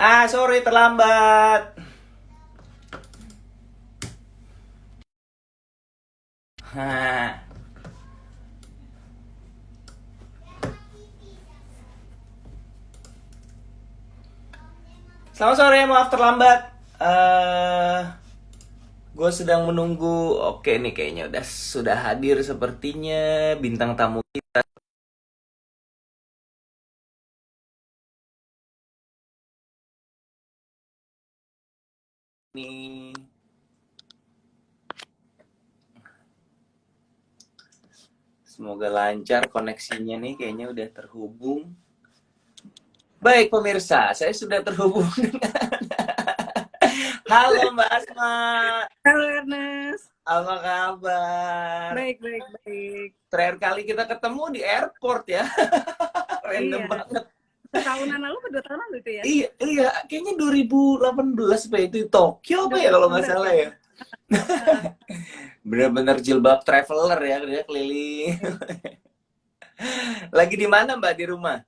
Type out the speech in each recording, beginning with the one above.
Sorry terlambat. Hah. Selamat sore, maaf terlambat. Gue sedang menunggu. Oke nih, kayaknya udah sudah hadir sepertinya bintang tamu kita nih. Semoga lancar koneksinya nih, kayaknya udah terhubung. Baik pemirsa, saya sudah terhubung dengan halo Mbak Asma. Halo Ernest, Apa kabar? baik, baik, baik. Terakhir kali kita ketemu di airport ya. Random Iya, banget. setahunan lalu atau 2 tahun lalu itu ya? Iya, iya, kayaknya 2018 apa itu di Tokyo apa ya kalau nggak 2018 salah ya? ya. Bener-bener jilbab traveler ya, dia keliling. Iya. Lagi di mana Mbak, di rumah?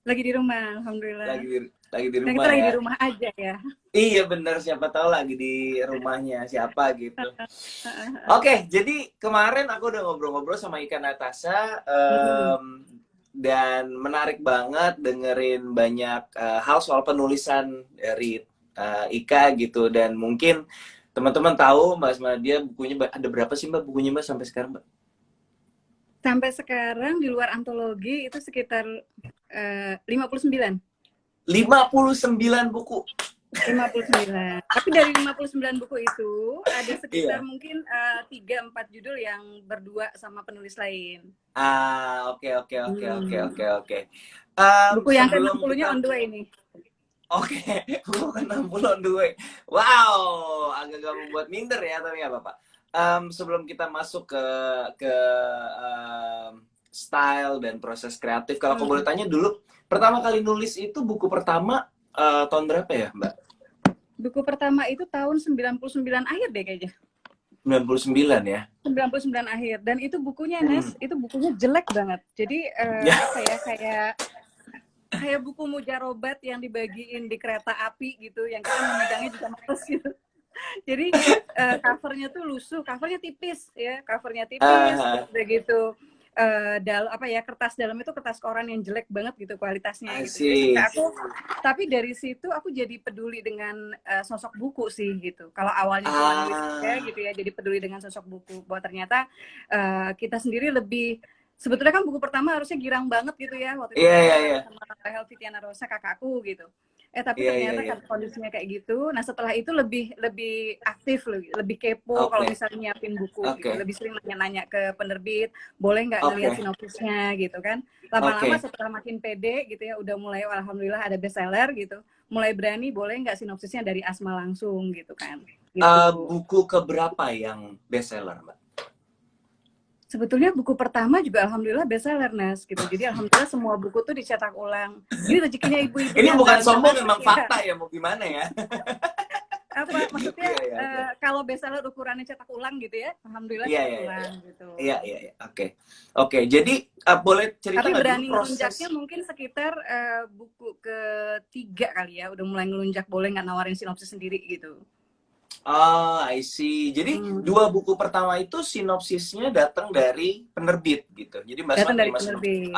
Lagi di rumah, Alhamdulillah. Lagi di Dan kita rumah lagi ya. di rumah aja ya. Iya bener, siapa tahu lagi di rumahnya siapa gitu. Oke, jadi kemarin aku udah ngobrol-ngobrol sama Ika Natasha, Mm-mm. dan menarik banget dengerin banyak hal soal penulisan dari Ika gitu, dan mungkin teman-teman tahu Mbak Asma, dia bukunya ada berapa sih Mbak bukunya Mbak sampai sekarang Mbak? Sampai sekarang di luar antologi itu sekitar 59. 59 buku. 59. Tapi dari 59 buku itu ada sekitar Iya. mungkin 3-4 judul yang berdua sama penulis lain. Oke oke oke oke Hmm. oke oke. Buku yang Sebelum ke-60-nya kita on the way ini. Oke, buku ke-60 on the way. Wow, agak-agak membuat minder ya, tapi nggak apa-apa. Sebelum kita masuk ke style dan proses kreatif, kalau aku boleh Hmm. tanya dulu, pertama kali nulis itu buku pertama tahun berapa ya, Mbak? Buku pertama itu tahun 99 akhir deh kayaknya. 99 ya? 99 akhir. Dan itu bukunya, Hmm. Nes, itu bukunya jelek banget. Jadi Ya. apa ya, kayak buku mujarobat yang dibagiin di kereta api gitu, yang kita memegangnya juga males gitu. Jadi covernya tuh lusuh, covernya tipis ya, covernya tipis, terus Ah, udah gitu apa ya, kertas dalam itu kertas koran yang jelek banget gitu kualitasnya I gitu. Jadi sampai see. aku, tapi dari situ aku jadi peduli dengan sosok buku sih gitu. Kalau awalnya cuma nulis aja Ah, gitu ya, jadi peduli dengan sosok buku. Bahwa ternyata kita sendiri lebih, sebetulnya kan buku pertama harusnya girang banget gitu ya, waktu itu iya, kita iya, awali iya. sama Helvitiana Rosa, kakakku gitu. Tapi Iya, iya, ternyata iya. karena kondisinya kayak gitu, nah setelah itu lebih lebih aktif, lebih kepo kalau Oke, misalnya nyiapin buku gitu, oke, lebih sering nanya-nanya ke penerbit, boleh nggak ngelihat oke, sinopsisnya gitu kan. Lama-lama oke. setelah makin pede gitu ya, udah mulai alhamdulillah ada bestseller gitu, mulai berani boleh nggak sinopsisnya dari Asma langsung gitu kan. Gitu. Buku keberapa yang bestseller, Mbak? Sebetulnya buku pertama juga alhamdulillah bestseller, Nas, gitu. Jadi alhamdulillah semua buku tuh dicetak ulang. Ini rezekinya ibu-ibu Ini yang bukan nggak sombong, masak memang ya. fakta ya, mau gimana ya? Apa maksudnya, Iya, iya, oke. kalau bestseller ukurannya cetak ulang gitu ya, alhamdulillah Iya, cetak iya, iya, iya. ulang gitu. Iya, iya, iya. Oke. Oke, jadi boleh cerita Tapi nggak dulu berani proses? ngelunjaknya mungkin sekitar buku ketiga kali ya, udah mulai ngelunjak boleh nggak nawarin sinopsis sendiri gitu. I see. Jadi Hmm. dua buku pertama itu sinopsisnya datang dari penerbit gitu. Jadi Mbak Asma Datang dari terima sinopsis. penerbit.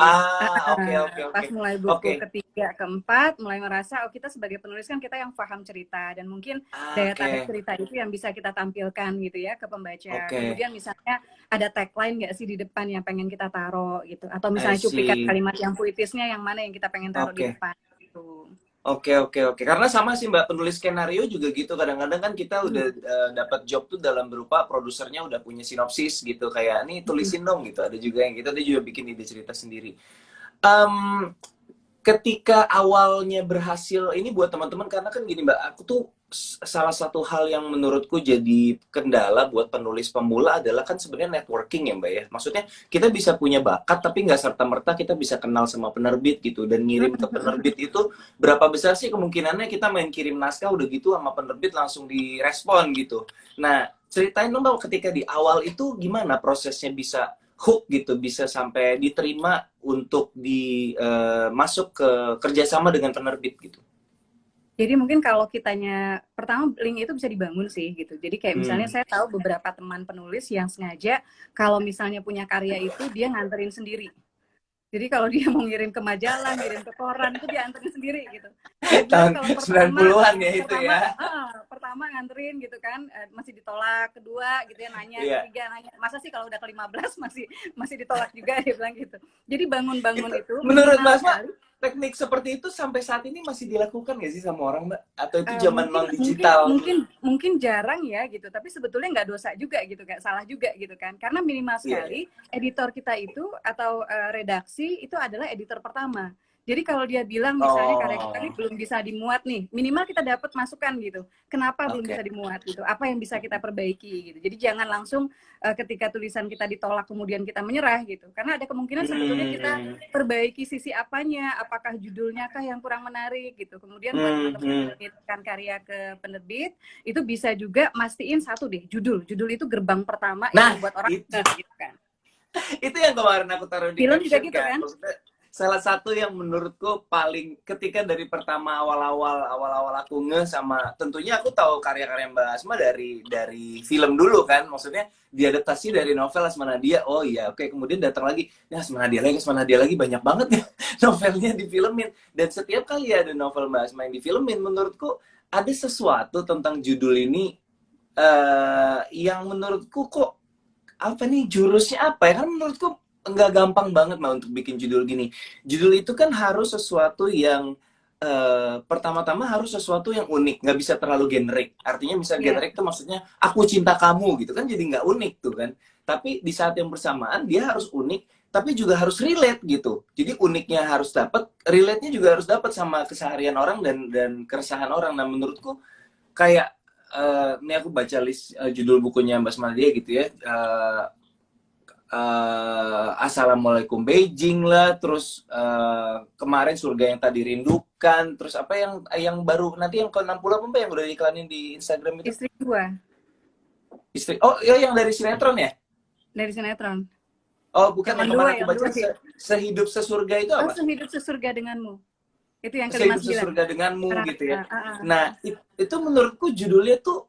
Oke, oke, Pas oke. mulai buku Oke. ketiga, keempat, mulai merasa, oh kita sebagai penulis kan kita yang paham cerita, dan mungkin daya tarik Oke. cerita itu yang bisa kita tampilkan gitu ya ke pembaca. Oke. Kemudian misalnya ada tagline nggak sih di depan yang pengen kita taruh gitu, atau I misalnya cuplikan see. kalimat yang puitisnya yang mana yang kita pengen taruh di Oke. depan gitu. Oke, oke, oke. Karena sama sih Mbak, penulis skenario juga gitu. Kadang-kadang kan kita Hmm. udah dapat job tuh dalam berupa produsernya udah punya sinopsis gitu. Kayak, nih Hmm. tulisin dong gitu. Ada juga yang gitu, dia juga bikin ide cerita sendiri. Em, Ketika awalnya berhasil, ini buat teman-teman, karena kan gini Mbak, aku tuh salah satu hal yang menurutku jadi kendala buat penulis pemula adalah kan sebenarnya networking ya Mbak ya. Maksudnya kita bisa punya bakat tapi nggak serta-merta kita bisa kenal sama penerbit gitu, dan ngirim ke penerbit itu berapa besar sih kemungkinannya kita main kirim naskah udah gitu sama penerbit langsung direspon gitu. Nah, ceritain dong Mbak, ketika di awal itu gimana prosesnya bisa hook gitu, bisa sampai diterima untuk masuk ke kerjasama dengan penerbit gitu. Jadi mungkin kalau kitanya pertama link itu bisa dibangun sih gitu. Jadi kayak misalnya Hmm. saya tahu beberapa teman penulis yang sengaja kalau misalnya punya karya itu dia nganterin sendiri. Jadi kalau dia mau ngirim ke majalah, ngirim ke koran itu dia anterin sendiri gitu. Dia bilang Tahun kalau 90-an ya itu ya. pertama nganterin gitu kan, masih ditolak, kedua gitu ya nanya, Iya. ketiga nanya, masa sih kalau udah ke-15 masih ditolak juga dia bilang gitu. Jadi bangun-bangun Itu itu menurut minimal Mas Mak, sekali. teknik seperti itu sampai saat ini masih dilakukan nggak sih sama orang, Mbak? Atau itu zaman Mungkin non mungkin digital? mungkin mungkin jarang ya gitu, tapi sebetulnya nggak dosa juga gitu, nggak salah juga gitu kan. Karena minimal Iya, iya. sekali editor kita itu atau redaksi itu adalah editor pertama. Jadi kalau dia bilang misalnya karya kita ini Oh, belum bisa dimuat nih, minimal kita dapat masukan gitu. Kenapa belum oke. bisa dimuat gitu? Apa yang bisa kita perbaiki gitu. Jadi jangan langsung ketika tulisan kita ditolak kemudian kita menyerah gitu. Karena ada kemungkinan sebetulnya kita Hmm, perbaiki sisi apanya, apakah judulnya kah yang kurang menarik gitu. Kemudian buat hmm, teman-teman yang hmm. mengirimkan karya ke penerbit, itu bisa juga mastiin satu deh, judul. Judul itu gerbang pertama yang Nah, membuat orang itu gitu kan. itu yang kemarin aku taruh di Film juga caption gitu kan. kan? Maksudnya salah satu yang menurutku paling ketika dari pertama awal-awal aku nge sama tentunya aku tahu karya-karya Mbak Asma dari film dulu kan. Maksudnya diadaptasi dari novel Asma Nadia. Oh iya, oke. Kemudian datang lagi, ya Asma Nadia lagi banyak banget ya novelnya difilmin. Dan setiap kali ada novel Mbak Asma yang difilmin, menurutku ada sesuatu tentang judul ini yang menurutku kok apa nih jurusnya apa ya kan menurutku nggak gampang banget mah untuk bikin judul gini. Judul itu kan harus sesuatu yang pertama-tama harus sesuatu yang unik, nggak bisa terlalu generik. Artinya misal Iya. generik itu maksudnya aku cinta kamu gitu kan jadi nggak unik tuh kan. Tapi di saat yang bersamaan dia harus unik, tapi juga harus relate gitu. Jadi uniknya harus dapat, relate-nya juga harus dapat sama keseharian orang dan keresahan orang. Nah menurutku kayak ini aku baca list judul bukunya Mbak Smadia gitu ya. Assalamualaikum Beijing lah, terus kemarin surga yang tadi rindukan, terus apa yang baru nanti yang ke-60 apa yang udah diiklanin di Instagram itu? Istri gua Istri. Oh, iya yang dari sinetron ya? dari sinetron. Oh, bukan yang kemarin aku Yang baca dua sih. sehidup sesurga itu Oh, apa? sehidup sesurga denganmu. Itu yang kelima Sehidup sembilan. sesurga denganmu gitu ya. Ah. Nah, itu menurutku judulnya tuh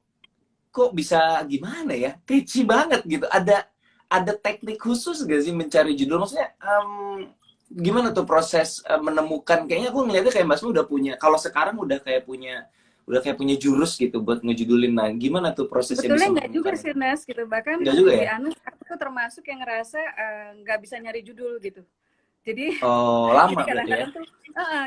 kok bisa gimana ya catchy banget gitu ada teknik khusus gak sih mencari judul maksudnya gimana tuh proses menemukan kayaknya aku ngeliatnya kayak Mbak Sma udah punya kalau sekarang udah kayak punya jurus gitu buat ngejudulin nah gimana tuh prosesnya Sebetulnya bisa nggak juga menemukan sih Nas gitu. Bahkan enggak juga to be ya honest, aku tuh termasuk yang ngerasa nggak bisa nyari judul gitu. Jadi oh jadi lama berarti ya kadang-kadang tuh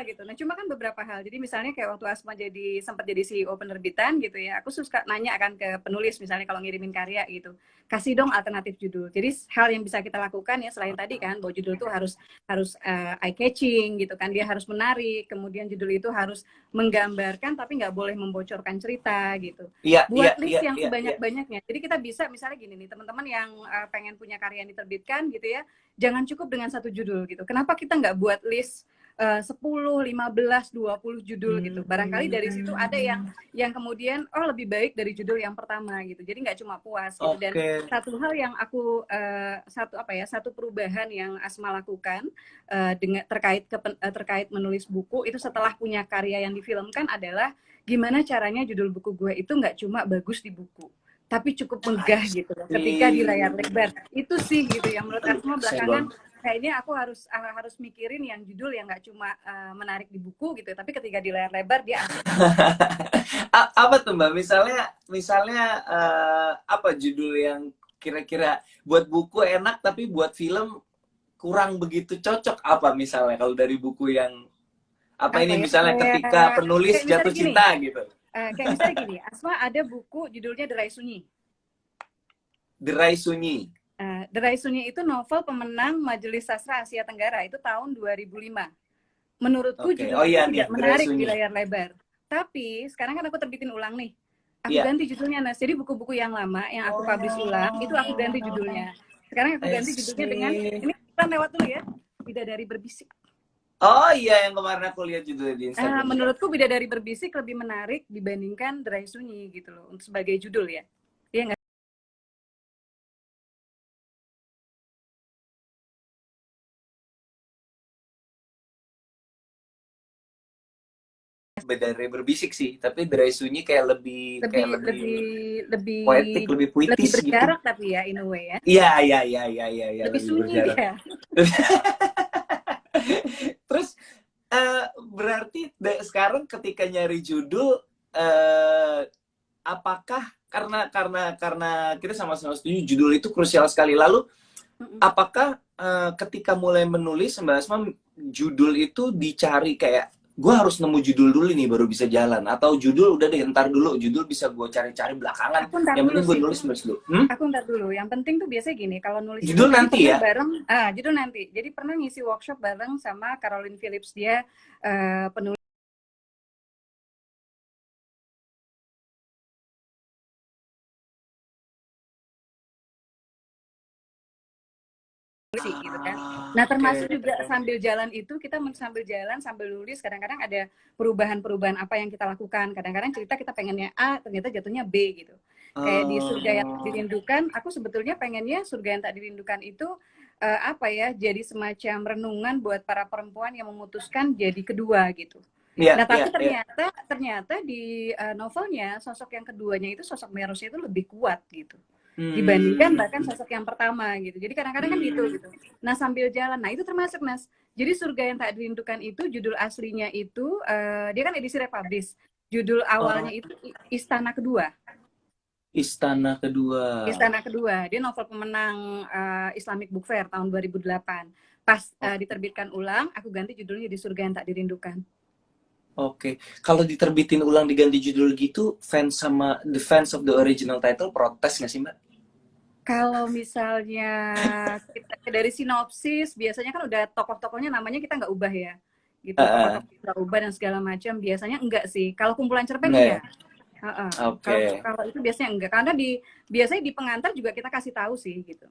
gitu. Nah, cuma kan beberapa hal. Jadi misalnya kayak waktu Asma sempat jadi CEO penerbitan gitu ya. Aku suka nanya akan ke penulis misalnya kalau ngirimin karya gitu. Kasih dong alternatif judul. Jadi hal yang bisa kita lakukan ya selain tadi kan bahwa judul tuh harus harus eye catching gitu kan. Dia harus menarik. Kemudian judul itu harus menggambarkan tapi nggak boleh membocorkan cerita gitu. iya iya Buat iya list yang iya iya sebanyak-banyaknya. Jadi kita bisa misalnya gini nih, teman-teman yang pengen punya karya yang diterbitkan gitu ya, jangan cukup dengan satu judul gitu. Kenapa kita nggak buat list 10, 15, 20 judul gitu. Barangkali dari situ ada yang kemudian oh lebih baik dari judul yang pertama gitu. Jadi nggak cuma puas gitu. Dan oke satu hal yang aku satu perubahan yang Asma lakukan dengan terkait menulis buku itu setelah punya karya yang difilmkan adalah gimana caranya judul buku gue itu nggak cuma bagus di buku tapi cukup megah I gitu loh ketika di layar see lebar itu sih gitu yang menurut aduh Asma saya belakangan banget kayaknya aku harus mikirin yang judul yang nggak cuma menarik di buku gitu tapi ketika di layar lebar dia asik. Apa tuh Mbak? Misalnya apa judul yang kira-kira buat buku enak tapi buat film kurang begitu cocok apa misalnya kalau dari buku yang apa Apa ini ya misalnya kayak ketika penulis kayak jatuh misalnya gini cinta gitu. Asma ada buku judulnya Derai Sunyi. Derai Sunyi. Derai Sunyi itu novel pemenang Majelis Sastra Asia Tenggara itu tahun 2005. Menurutku Oke. judul Oh itu iya nih, tidak Derai menarik di Sunyi. layar lebar. Tapi sekarang kan aku terbitin ulang nih. Aku Iya. ganti judulnya Nas. Jadi buku-buku yang lama yang aku publish ulang itu aku ganti Oh, judulnya. Sekarang aku I ganti judulnya dengan see. ini kita lewat dulu ya. Bidadari Berbisik. Oh iya yang kemarin aku lihat judulnya di Instagram juga. Menurutku Bidadari Berbisik lebih menarik dibandingkan Derai Sunyi gitu loh untuk sebagai judul ya. Iya nggak dari berbisik sih, tapi dari sunyi kayak lebih lebih lebih lebih poetik, lebih lebih puitis gitu. berjarak tapi ya in a way ya. Iya, iya, iya, iya, iya, iya, Lebih lebih sunyi berjarak. dia. Terus berarti sekarang ketika nyari judul, eh, apakah karena kita sama-sama setuju judul itu krusial sekali. Lalu apakah ketika mulai menulis Mbak Asma, judul itu dicari kayak gue harus nemu judul dulu nih baru bisa jalan, atau judul udah deh ntar dulu, judul bisa gue cari-cari belakangan, Aku ntar yang dulu penting gue sih. nulis dulu. Aku ntar dulu. Yang penting tuh biasanya gini, kalau nulis itu Judul jadi nanti pernah ya. bareng, judul nanti. Jadi pernah ngisi workshop bareng sama Caroline Phillips, dia penulis gitu kan. Nah, Oke. termasuk juga sambil jalan itu kita sambil jalan sambil nulis kadang-kadang ada perubahan-perubahan apa yang kita lakukan. Kadang-kadang cerita kita pengennya A, ternyata jatuhnya B gitu. Kayak di Surga yang Tak Dirindukan, aku sebetulnya pengennya Surga yang Tak Dirindukan itu apa ya, jadi semacam renungan buat para perempuan yang memutuskan jadi kedua gitu. Iya, Nah, iya, tapi iya. ternyata di novelnya sosok yang keduanya itu sosok Merosnya itu lebih kuat gitu dibandingkan bahkan sosok yang pertama gitu. Jadi kadang-kadang kan gitu gitu. Nah, sambil jalan, nah itu termasuk Mas. Jadi Surga yang Tak Dirindukan itu judul aslinya itu dia kan edisi republish. Judul awalnya Oh, itu Istana Kedua. Istana Kedua. Istana Kedua. Dia novel pemenang Islamic Book Fair tahun 2008. Pas diterbitkan ulang, aku ganti judulnya di Surga yang Tak Dirindukan. Oke, kalau diterbitin ulang diganti judul gitu, fans sama the fans of the original title protes nggak sih Mbak? Kalau misalnya kita dari sinopsis, biasanya kan udah tokoh-tokohnya namanya kita nggak ubah ya, gitu. Uh, Tokoh-tokoh nggak ubah dan segala macam. Biasanya enggak sih. Kalau kumpulan cerpen enggak ya? enggak. Kalau Oke. kalau itu biasanya enggak. Karena biasanya di pengantar juga kita kasih tahu sih, gitu.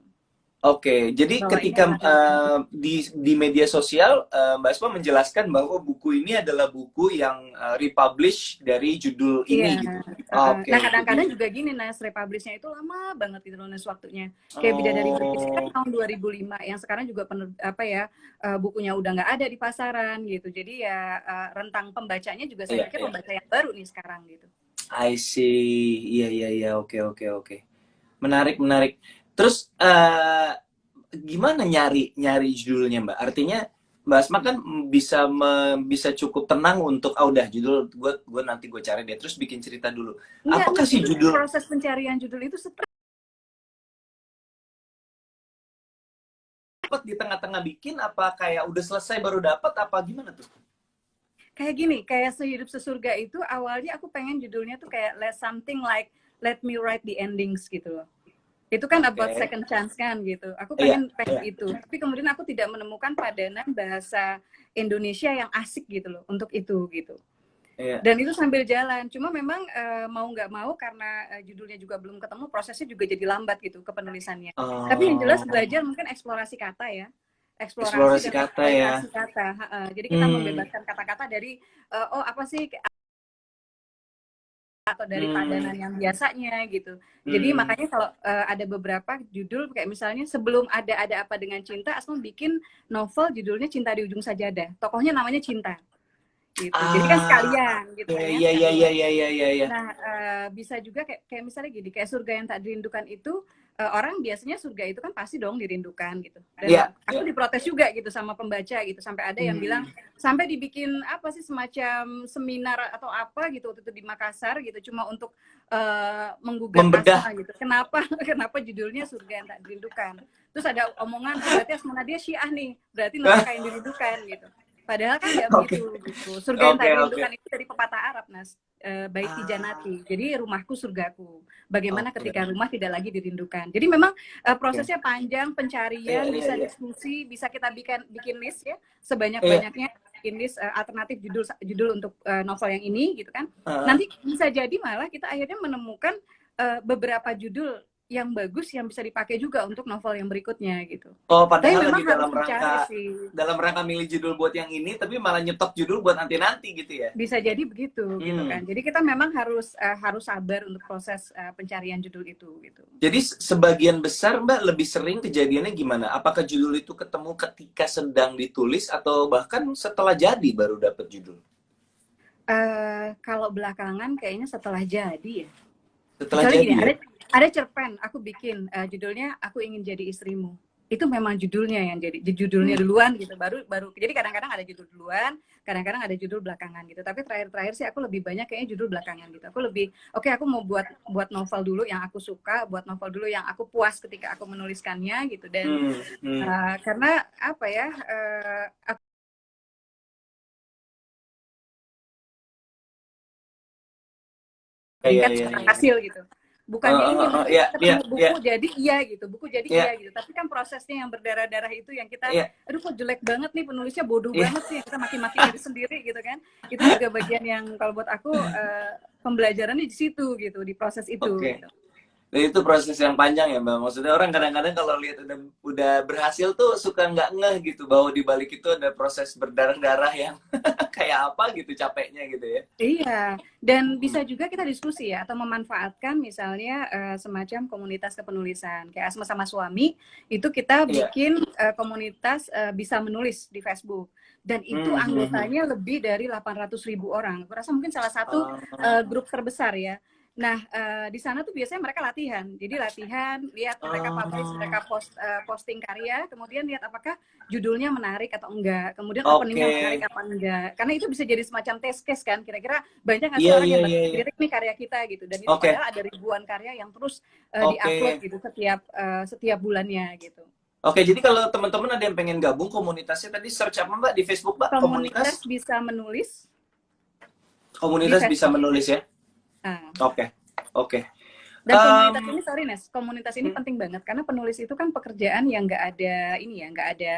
Oke, jadi Bahwa ini ketika adalah novel. di media sosial Mbak Asma menjelaskan bahwa buku ini adalah buku yang republish dari judul Iya. ini gitu. Oke, Nah, jadi kadang-kadang juga gini, Nas, republishnya itu lama banget gitu loh, Nas, waktunya. Kayak Bidadari Berbisik kan oh tahun 2005, yang sekarang juga apa ya, bukunya udah nggak ada di pasaran gitu. Jadi ya rentang pembacanya juga saya iya pikir iya, pembaca yang baru nih sekarang gitu. I see, iya iya iya, oke oke oke, menarik menarik. Terus gimana nyari nyari judulnya Mbak? Artinya Mbak Asma kan bisa cukup tenang untuk udah judul gue nanti gue cari deh terus bikin cerita dulu. Enggak, Apakah Nas, sih itu judul proses pencarian judul itu dapat di tengah-tengah bikin apa kayak udah selesai baru dapat apa gimana tuh? kayak gini, kayak Sehidup Sesurga itu awalnya aku pengen judulnya tuh kayak something like Let Me Write the Endings gitu loh. Itu kan about Oke. second chance kan gitu. Aku Iya, pengen iya, itu. Tapi kemudian aku tidak menemukan padanan bahasa Indonesia yang asik gitu loh untuk itu gitu. iya. Dan itu sambil jalan. Cuma memang mau nggak mau karena judulnya juga belum ketemu, prosesnya juga jadi lambat gitu kepenulisannya. Tapi yang jelas Oh, belajar mungkin eksplorasi kata ya. Eksplorasi eksplorasi dan kata ya. eksploitasi kata. Jadi kita Hmm, membebaskan kata-kata dari oh apa sih atau dari hmm, padanan yang biasanya gitu. Jadi hmm. makanya kalau ada beberapa judul kayak misalnya sebelum ada apa dengan cinta, Asma bikin novel judulnya Cinta di Ujung Sajadah. Tokohnya namanya Cinta gitu. Jadi kan Ah, sekalian gitu oke, kan ya, iya iya iya sekalian. iya iya iya. Iya. Nah, bisa juga kayak misalnya gini, kayak Surga yang Tak Dirindukan itu orang biasanya surga itu kan pasti dong dirindukan gitu. Dan Iya, aku iya. diprotes juga gitu sama pembaca gitu, sampai ada yang bilang Hmm. sampai dibikin apa sih semacam seminar atau apa gitu waktu itu di Makassar gitu cuma untuk menggugat Membedah. Asma gitu. Kenapa kenapa judulnya Surga yang Tak Dirindukan? Terus ada omongan berarti Asma Nadia Syiah nih, berarti neraka yang dirindukan gitu. Padahal kan nggak Oke, begitu gitu. Surga yang oke, Tak oke. Dirindukan itu dari pepatah Arab, Nas. Baiti Ah, Janati. Jadi rumahku surgaku. Bagaimana oke, ketika rumah tidak lagi dirindukan. Jadi memang oke. prosesnya panjang, Iya, pencarian, iya, bisa iya. diskusi, bisa kita bikin list ya, Iya. sebanyak-banyaknya bikin list alternatif judul judul untuk novel yang ini gitu kan. Heeh. Nanti bisa jadi malah kita akhirnya menemukan beberapa judul yang bagus yang bisa dipakai juga untuk novel yang berikutnya gitu. Oh, Tapi padahal memang lagi harus dicari sih. dalam rangka milih judul buat yang ini, tapi malah nyetok judul buat nanti-nanti gitu ya. Bisa jadi begitu gitu Hmm. kan. Jadi kita memang harus sabar untuk proses pencarian judul itu gitu. Jadi sebagian besar Mbak lebih sering kejadiannya gimana? Apakah judul itu ketemu ketika sedang ditulis atau bahkan setelah jadi baru dapat judul? Kalau belakangan kayaknya setelah jadi ya. Setelah Kecuali jadi gini, ya? ada cerpen aku bikin judulnya Aku Ingin Jadi Istrimu. Itu memang judulnya yang jadi judulnya Hmm. duluan gitu. Baru jadi kadang-kadang ada judul duluan, kadang-kadang ada judul belakangan gitu. Tapi terakhir-terakhir sih aku lebih banyak kayaknya judul belakangan gitu. Aku lebih oke, aku mau buat novel dulu yang aku suka, buat novel dulu yang aku puas ketika aku menuliskannya gitu. Dan Hmm. Hmm. karena apa ya, aku Ya, ya, tingkat ya, secara ya. hasil gitu. Bukannya ini nanti Ya, ketemu ya, buku ya, jadi iya gitu, buku jadi iya ya, gitu. Tapi kan prosesnya yang berdarah-darah itu yang kita, ya, aduh kok jelek banget nih penulisnya, bodoh ya. banget sih, kita maki-maki diri sendiri gitu kan. Itu juga bagian yang kalau buat aku pembelajarannya di situ gitu, di proses itu Oke. gitu. Dan itu proses yang panjang ya Mbak. Maksudnya orang kadang-kadang kalau lihat udah berhasil tuh suka nggak ngeh gitu bahwa di balik itu ada proses berdarah-darah yang kayak apa gitu capeknya gitu ya. Iya, dan bisa juga kita diskusi ya, atau memanfaatkan misalnya semacam komunitas kepenulisan. Kayak Asma sama suami, itu kita Iya. bikin komunitas bisa menulis di Facebook. Dan itu anggotanya lebih dari 800.000 orang. Aku rasa mungkin salah satu grup terbesar ya. Nah, di sana tuh biasanya mereka latihan. Jadi latihan, lihat mereka publish, mereka posting karya, kemudian lihat apakah judulnya menarik atau enggak, kemudian openingnya Oke. menarik apa enggak, karena itu bisa jadi semacam test case kan, kira-kira banyak nggak sih Iya, orang iya, yang iya, iya. lirik nih karya kita gitu, dan itu Oke. padahal ada ribuan karya yang terus diupload Oke. gitu setiap bulannya gitu. Oke, jadi kalau teman-teman ada yang pengen gabung komunitasnya tadi search apa Mbak di Facebook Mbak? Komunitas Komunitas bisa menulis di komunitas bisa Facebook. menulis ya. Nah, Oke. Oke. dan komunitas ini, sorry Nes, komunitas ini Hmm, penting banget karena penulis itu kan pekerjaan yang nggak ada ini ya, nggak ada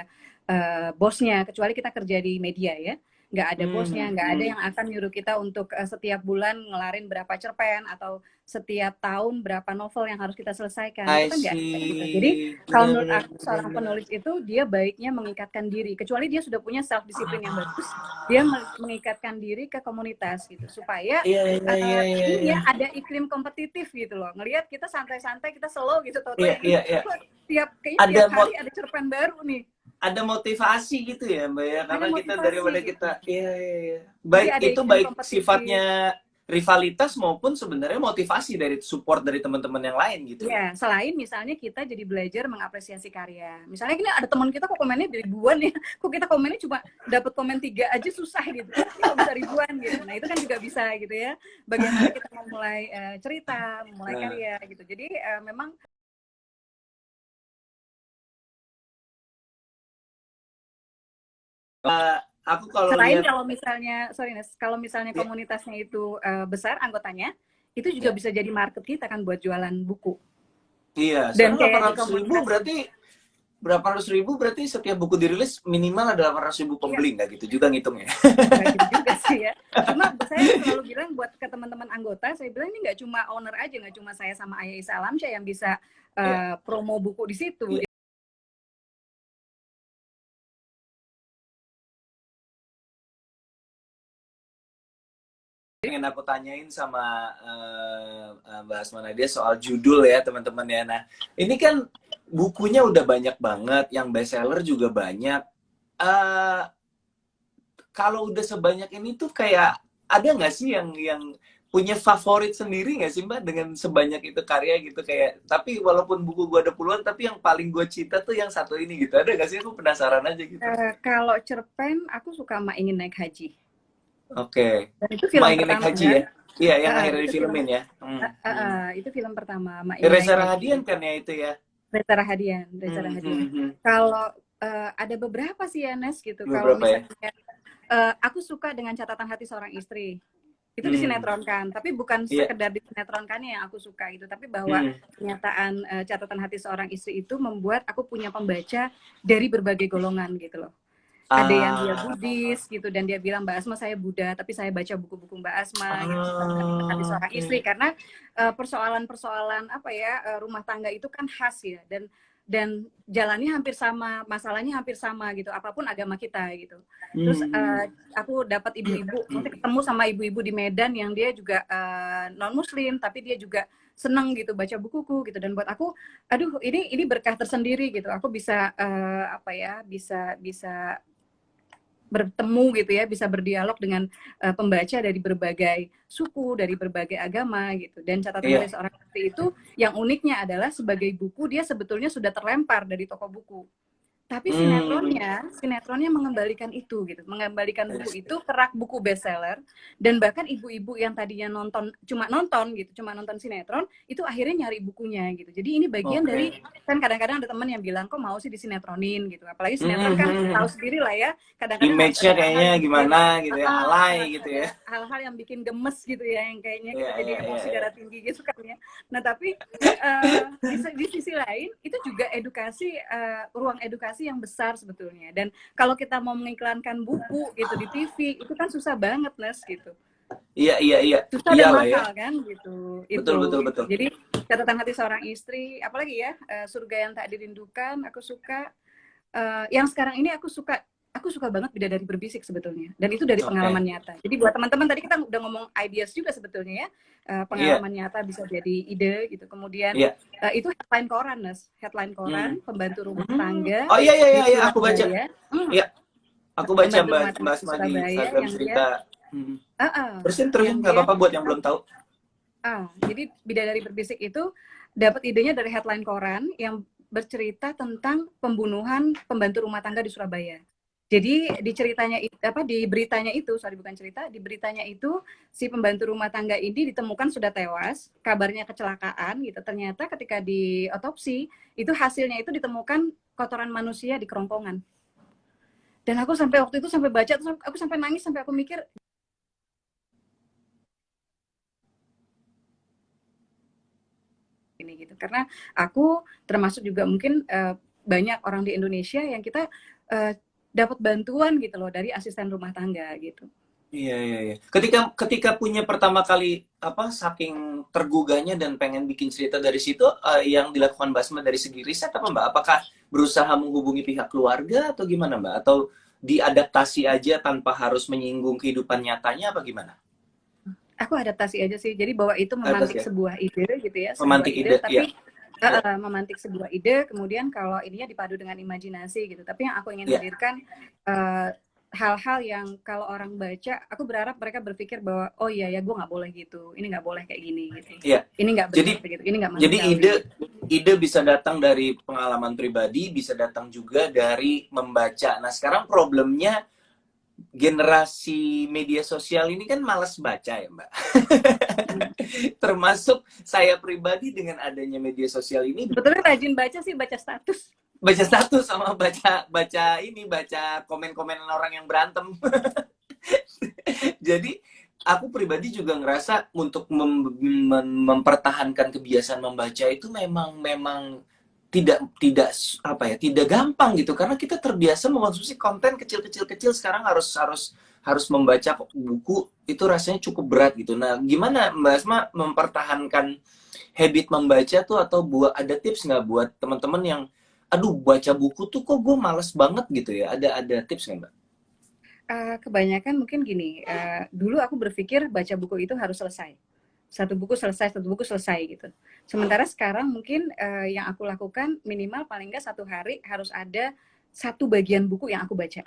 bosnya, kecuali kita kerja di media ya, nggak ada bosnya, nggak ada hmm. yang akan nyuruh kita untuk setiap bulan ngelarin berapa cerpen atau setiap tahun berapa novel yang harus kita selesaikan, itu I kan nggak ada gitu. Jadi see. kalau Benar, menurut benar, aku benar, seorang benar. penulis itu dia baiknya mengikatkan diri, kecuali dia sudah punya self disiplin yang bagus, dia mengikatkan diri ke komunitas gitu supaya Iya, iya, iya, iya, ini iya. ya ada iklim kompetitif gitu loh. Ngelihat kita santai-santai, kita slow gitu, toto Iya, yang ini iya, iya. kayaknya Ada tiap hari ada cerpen baru nih. ada motivasi gitu ya Mbak ya, Ada karena kita motivasi daripada gitu. kita iya, iya, iya. Jadi Baik ada itu iklim baik kompetitif. sifatnya rivalitas maupun sebenarnya motivasi dari support dari teman-teman yang lain gitu loh. Ya, selain misalnya kita jadi belajar mengapresiasi karya. Misalnya ini ada teman kita kok komennya ribuan ya, kok kita komennya cuma dapat komen 3 aja susah gitu. Ini kok bisa ribuan gitu. Nah, itu kan juga bisa gitu ya. Bagaimana kita memulai cerita, memulai Nah, karya gitu. Jadi memang aku kalau selain lihat kalau misalnya, sorry Nes, kalau misalnya ya, komunitasnya itu besar anggotanya, itu juga ya, bisa jadi market kita kan buat jualan buku. iya, Dan sekarang kayak di 800.000 komunitas, berarti berapa ratus ribu berarti setiap buku dirilis minimal ada 800.000 iya, pembeli nggak gitu juga ngitungnya. nggak gitu juga sih ya. Cuma saya selalu bilang buat ke teman-teman anggota, saya bilang ini nggak cuma owner aja, nggak cuma saya sama Ayah Isa Alamsyah yang bisa Iya, promo buku di situ. iya. Pengen aku tanyain sama Mbak Asma Nadia soal judul ya teman-teman ya. Nah, ini kan bukunya udah banyak banget, yang bestseller juga banyak. eh Kalau udah sebanyak ini tuh kayak ada nggak sih yang punya favorit sendiri nggak sih Mbak dengan sebanyak itu karya gitu kayak tapi walaupun buku gua ada puluhan tapi yang paling gue cinta tuh yang satu ini gitu ada nggak sih aku penasaran aja gitu. Kalau cerpen, aku suka Ma Ingin Naik Haji. Oke. Dan itu film Mainin naik pertama haji kan? ya. Iya yang akhirnya Itu film difilmin ya. itu film pertama, Ma Ingin Reza Naik Rahadian Haji. kan ya itu ya. Reza Rahadian, Reza Hmm, Rahadian. hmm, hmm. Kalau ada beberapa sih ya Nes gitu. Kalau Beberapa ya. misalnya aku suka dengan Catatan Hati Seorang Istri. Itu Hmm. disinetronkan, tapi bukan Iya. sekedar disinetronkannya yang aku suka itu, tapi bahwa Hmm. kenyataan Catatan Hati Seorang Istri itu membuat aku punya pembaca dari berbagai golongan gitu loh. Ada yang dia Ah. Buddhis gitu dan dia bilang, Mbak Asma saya Buddha, tapi saya baca buku-buku Mbak Asma gitu tentang hati seorang Oke. istri, karena persoalan-persoalan apa ya, rumah tangga itu kan khas ya, dan jalannya hampir sama, masalahnya hampir sama gitu, apapun agama kita gitu. Terus Hmm. aku dapat ibu-ibu, maksudnya ketemu sama ibu-ibu di Medan yang dia juga non Muslim, tapi dia juga seneng gitu baca bukuku gitu, dan buat aku, aduh ini berkah tersendiri gitu. Aku bisa apa ya, bisa bertemu gitu ya, bisa berdialog dengan pembaca dari berbagai suku, dari berbagai agama gitu. Dan catatan Iya. hati seorang istri itu yang uniknya adalah sebagai buku dia sebetulnya sudah terlempar dari toko buku. Tapi Hmm. sinetronnya mengembalikan itu gitu, mengembalikan buku itu ke rak buku bestseller, dan bahkan ibu-ibu yang tadinya cuma nonton sinetron, itu akhirnya nyari bukunya gitu. Jadi ini bagian dari, Oke. kan kadang-kadang ada teman yang bilang kok mau sih disinetronin gitu. Apalagi sinetron kan tahu Hmm. sendiri lah ya, kadang-kadang harus Image-nya ada hal-hal kayaknya yang bikin gimana gitu ya, alay harus gitu ya. ada hal-hal yang bikin gemes gitu ya, yang kayaknya Iya, kita iya, jadi iya, emosi iya. darah tinggi gitu kan ya. Nah tapi di sisi lain itu juga edukasi, ruang edukasi yang besar sebetulnya. Dan kalau kita mau mengiklankan buku gitu di TV itu kan susah banget Nes gitu, Iya, iya, iya. susah dan Iyalah ya. mahal kan gitu, Betul, itu betul, gitu. betul. Jadi catatan hati seorang istri, apalagi ya, surga yang tak dirindukan aku suka. Yang sekarang ini aku suka banget Bidadari Berbisik sebetulnya, dan itu dari pengalaman Oke. nyata. Jadi buat teman-teman, tadi kita udah ngomong ideas juga sebetulnya ya, Iya, pengalaman nyata bisa jadi ide gitu. Kemudian iya. itu headline koran Nes, headline Hmm. koran pembantu rumah Hmm. tangga Oh iya, iya, di iya, iya, aku baca. Surabaya. Iya, aku baca Pembantu Mbak rumah tangga Mbak di Asma di Surabaya Instagram yang dia cerita. Hmm. Terusin, yang terusin, nggak dia apa-apa buat yang belum tahu. jadi Bidadari Berbisik itu dapat idenya dari headline koran yang bercerita tentang pembunuhan pembantu rumah tangga di Surabaya. Jadi di ceritanya di beritanya itu, sorry bukan cerita, di beritanya itu si pembantu rumah tangga ini ditemukan sudah tewas, kabarnya kecelakaan gitu. Ternyata ketika di otopsi itu hasilnya itu ditemukan kotoran manusia di kerongkongan. Dan aku sampai waktu itu sampai baca, terus aku sampai nangis, sampai aku mikir ini gitu. Karena aku termasuk juga mungkin banyak orang di Indonesia yang kita dapat bantuan gitu loh dari asisten rumah tangga gitu. Iya, iya, iya. Ketika ketika punya pertama kali apa saking tergugahnya dan pengen bikin cerita dari situ, yang dilakukan Mbak Asma dari segi riset apa Mbak? Apakah berusaha menghubungi pihak keluarga atau gimana Mbak? Atau diadaptasi aja tanpa harus menyinggung kehidupan nyatanya apa gimana? Aku adaptasi aja sih. Jadi bahwa itu Adaptasi memantik ya? sebuah ide gitu ya, sebuah Memantik ide, ide, ya. tapi Ya, memantik sebuah ide, kemudian kalau ininya dipadu dengan imajinasi gitu. Tapi yang aku ingin ya. hadirkan uh, hal-hal yang kalau orang baca, aku berharap mereka berpikir bahwa oh iya ya gue nggak boleh gitu, ini nggak boleh kayak gini gitu, Iya. ini nggak Jadi benar gitu, ini nggak jadi ide manusiawi. ide bisa datang dari pengalaman pribadi, bisa datang juga dari membaca. Nah, sekarang problemnya generasi media sosial ini kan malas baca ya, Mbak. Hmm. Termasuk saya pribadi dengan adanya media sosial ini Sebetulnya rajin baca sih, baca status. baca status sama baca baca ini baca komen-komen orang yang berantem. Jadi aku pribadi juga ngerasa untuk mempertahankan kebiasaan membaca itu memang memang tidak apa ya tidak gampang gitu karena kita terbiasa mengkonsumsi konten kecil-kecil sekarang harus harus harus membaca buku itu rasanya cukup berat gitu. Nah, gimana Mbak Asma mempertahankan habit membaca tuh atau buat ada tips nggak buat teman-teman yang aduh baca buku tuh kok gue males banget gitu ya? Ada tips nggak Mbak? Kebanyakan mungkin gini, dulu aku berpikir baca buku itu harus selesai. Satu buku selesai gitu. Sementara sekarang mungkin yang aku lakukan minimal paling nggak satu hari harus ada satu bagian buku yang aku baca.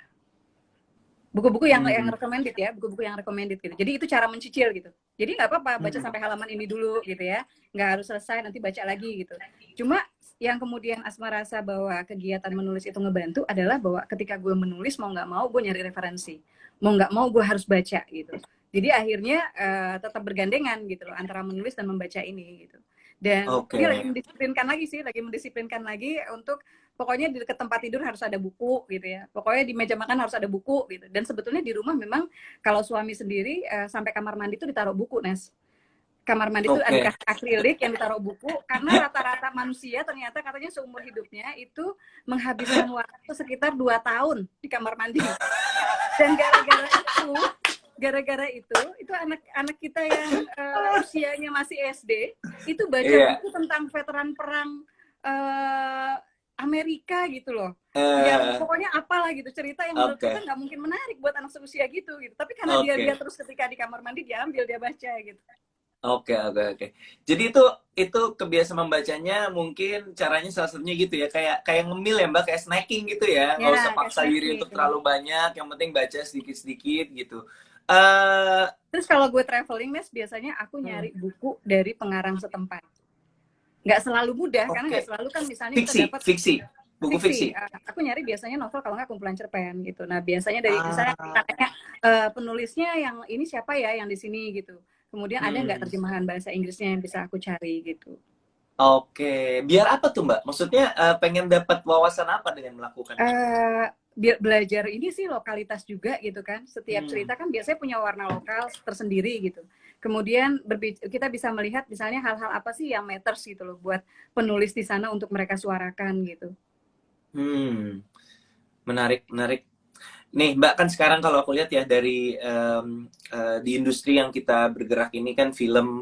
Buku-buku yang Hmm. recommended ya, buku-buku yang recommended gitu. Jadi itu cara mencicil gitu. Jadi nggak apa-apa baca Hmm. sampai halaman ini dulu gitu ya, nggak harus selesai nanti baca lagi gitu. Cuma yang kemudian Asma rasa bahwa kegiatan menulis itu ngebantu adalah bahwa ketika gue menulis mau nggak mau gue nyari referensi, mau nggak mau gue harus baca gitu. Jadi akhirnya tetap bergandengan gitu loh antara menulis dan membaca ini gitu. Dan ini lagi Oke. mendisiplinkan lagi sih, lagi mendisiplinkan lagi untuk pokoknya di dekat tempat tidur harus ada buku gitu ya. Pokoknya di meja makan harus ada buku gitu. Dan sebetulnya di rumah memang kalau suami sendiri sampai kamar mandi itu ditaruh buku, Nes. Kamar mandi itu ada Oke. akrilik yang ditaruh buku karena rata-rata manusia ternyata katanya seumur hidupnya itu menghabiskan waktu sekitar 2 tahun di kamar mandi. Dan gara-gara itu anak-anak kita yang usianya masih SD itu baca Iya. buku tentang veteran perang uh, Amerika gitu loh, yang Eh, pokoknya apalah gitu, cerita yang menurut kita oke. nggak mungkin menarik buat anak seusia gitu, tapi karena dia Oke. terus ketika di kamar mandi dia ambil, dia baca gitu. Oke, oke, oke. Jadi itu kebiasaan membacanya mungkin caranya salah satunya gitu ya, kayak kayak ngemil ya Mbak, kayak snacking gitu ya. Nggak usah Ya, kayak paksa diri untuk snacking. terlalu banyak, yang penting baca sedikit-sedikit gitu. Eh, Terus kalau gue traveling, Nes, biasanya aku hmm, nyari buku dari pengarang setempat. Nggak selalu mudah, karena oke. nggak selalu kan misalnya kita Fiksi, dapat fiksi. Buku fiksi. fiksi. Aku nyari biasanya novel kalau nggak kumpulan cerpen gitu. Nah, biasanya dari misalnya Ah, tanya penulisnya yang ini siapa ya yang di sini gitu. Kemudian ada nggak hmm. terjemahan bahasa Inggrisnya yang bisa aku cari gitu. Oke. Biar apa tuh Mbak? Maksudnya pengen dapat wawasan apa dengan melakukan itu? Biar belajar ini sih lokalitas juga gitu kan. Setiap Hmm. cerita kan biasanya punya warna lokal tersendiri gitu. Kemudian kita bisa melihat misalnya hal-hal apa sih yang matters gitu loh buat penulis di sana untuk mereka suarakan gitu. Hmm. Menarik, menarik. Nih, Mbak, kan sekarang kalau aku lihat ya dari di industri yang kita bergerak ini kan film,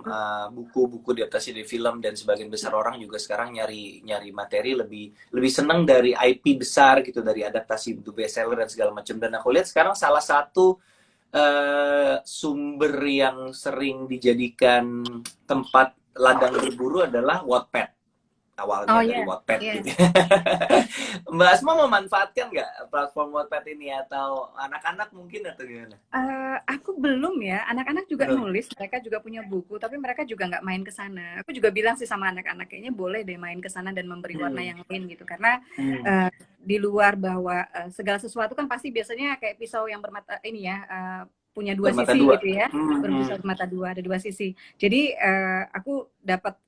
buku-buku diadaptasi dari film dan sebagian besar orang juga sekarang nyari nyari materi lebih lebih seneng dari IP besar gitu, dari adaptasi buku bestseller dan segala macam. Dan aku lihat sekarang salah satu sumber yang sering dijadikan tempat ladang berburu adalah Wattpad. Oh Awalnya dari iya, Wattpad iya. gitu. Mbak Asma memanfaatkan nggak platform Wattpad ini atau anak-anak mungkin atau gimana? Aku belum ya, anak-anak juga Belum. nulis, mereka juga punya buku, tapi mereka juga nggak main ke sana. Aku juga bilang sih sama anak-anak, kayaknya boleh deh main ke sana dan memberi warna Hmm. yang lain gitu. Karena Hmm. uh, di luar bahwa segala sesuatu kan pasti biasanya kayak pisau yang bermata ini ya, punya dua Bermata sisi dua. gitu ya, Hmm. Hmm. berpisau bermata dua, ada dua sisi. Jadi aku dapat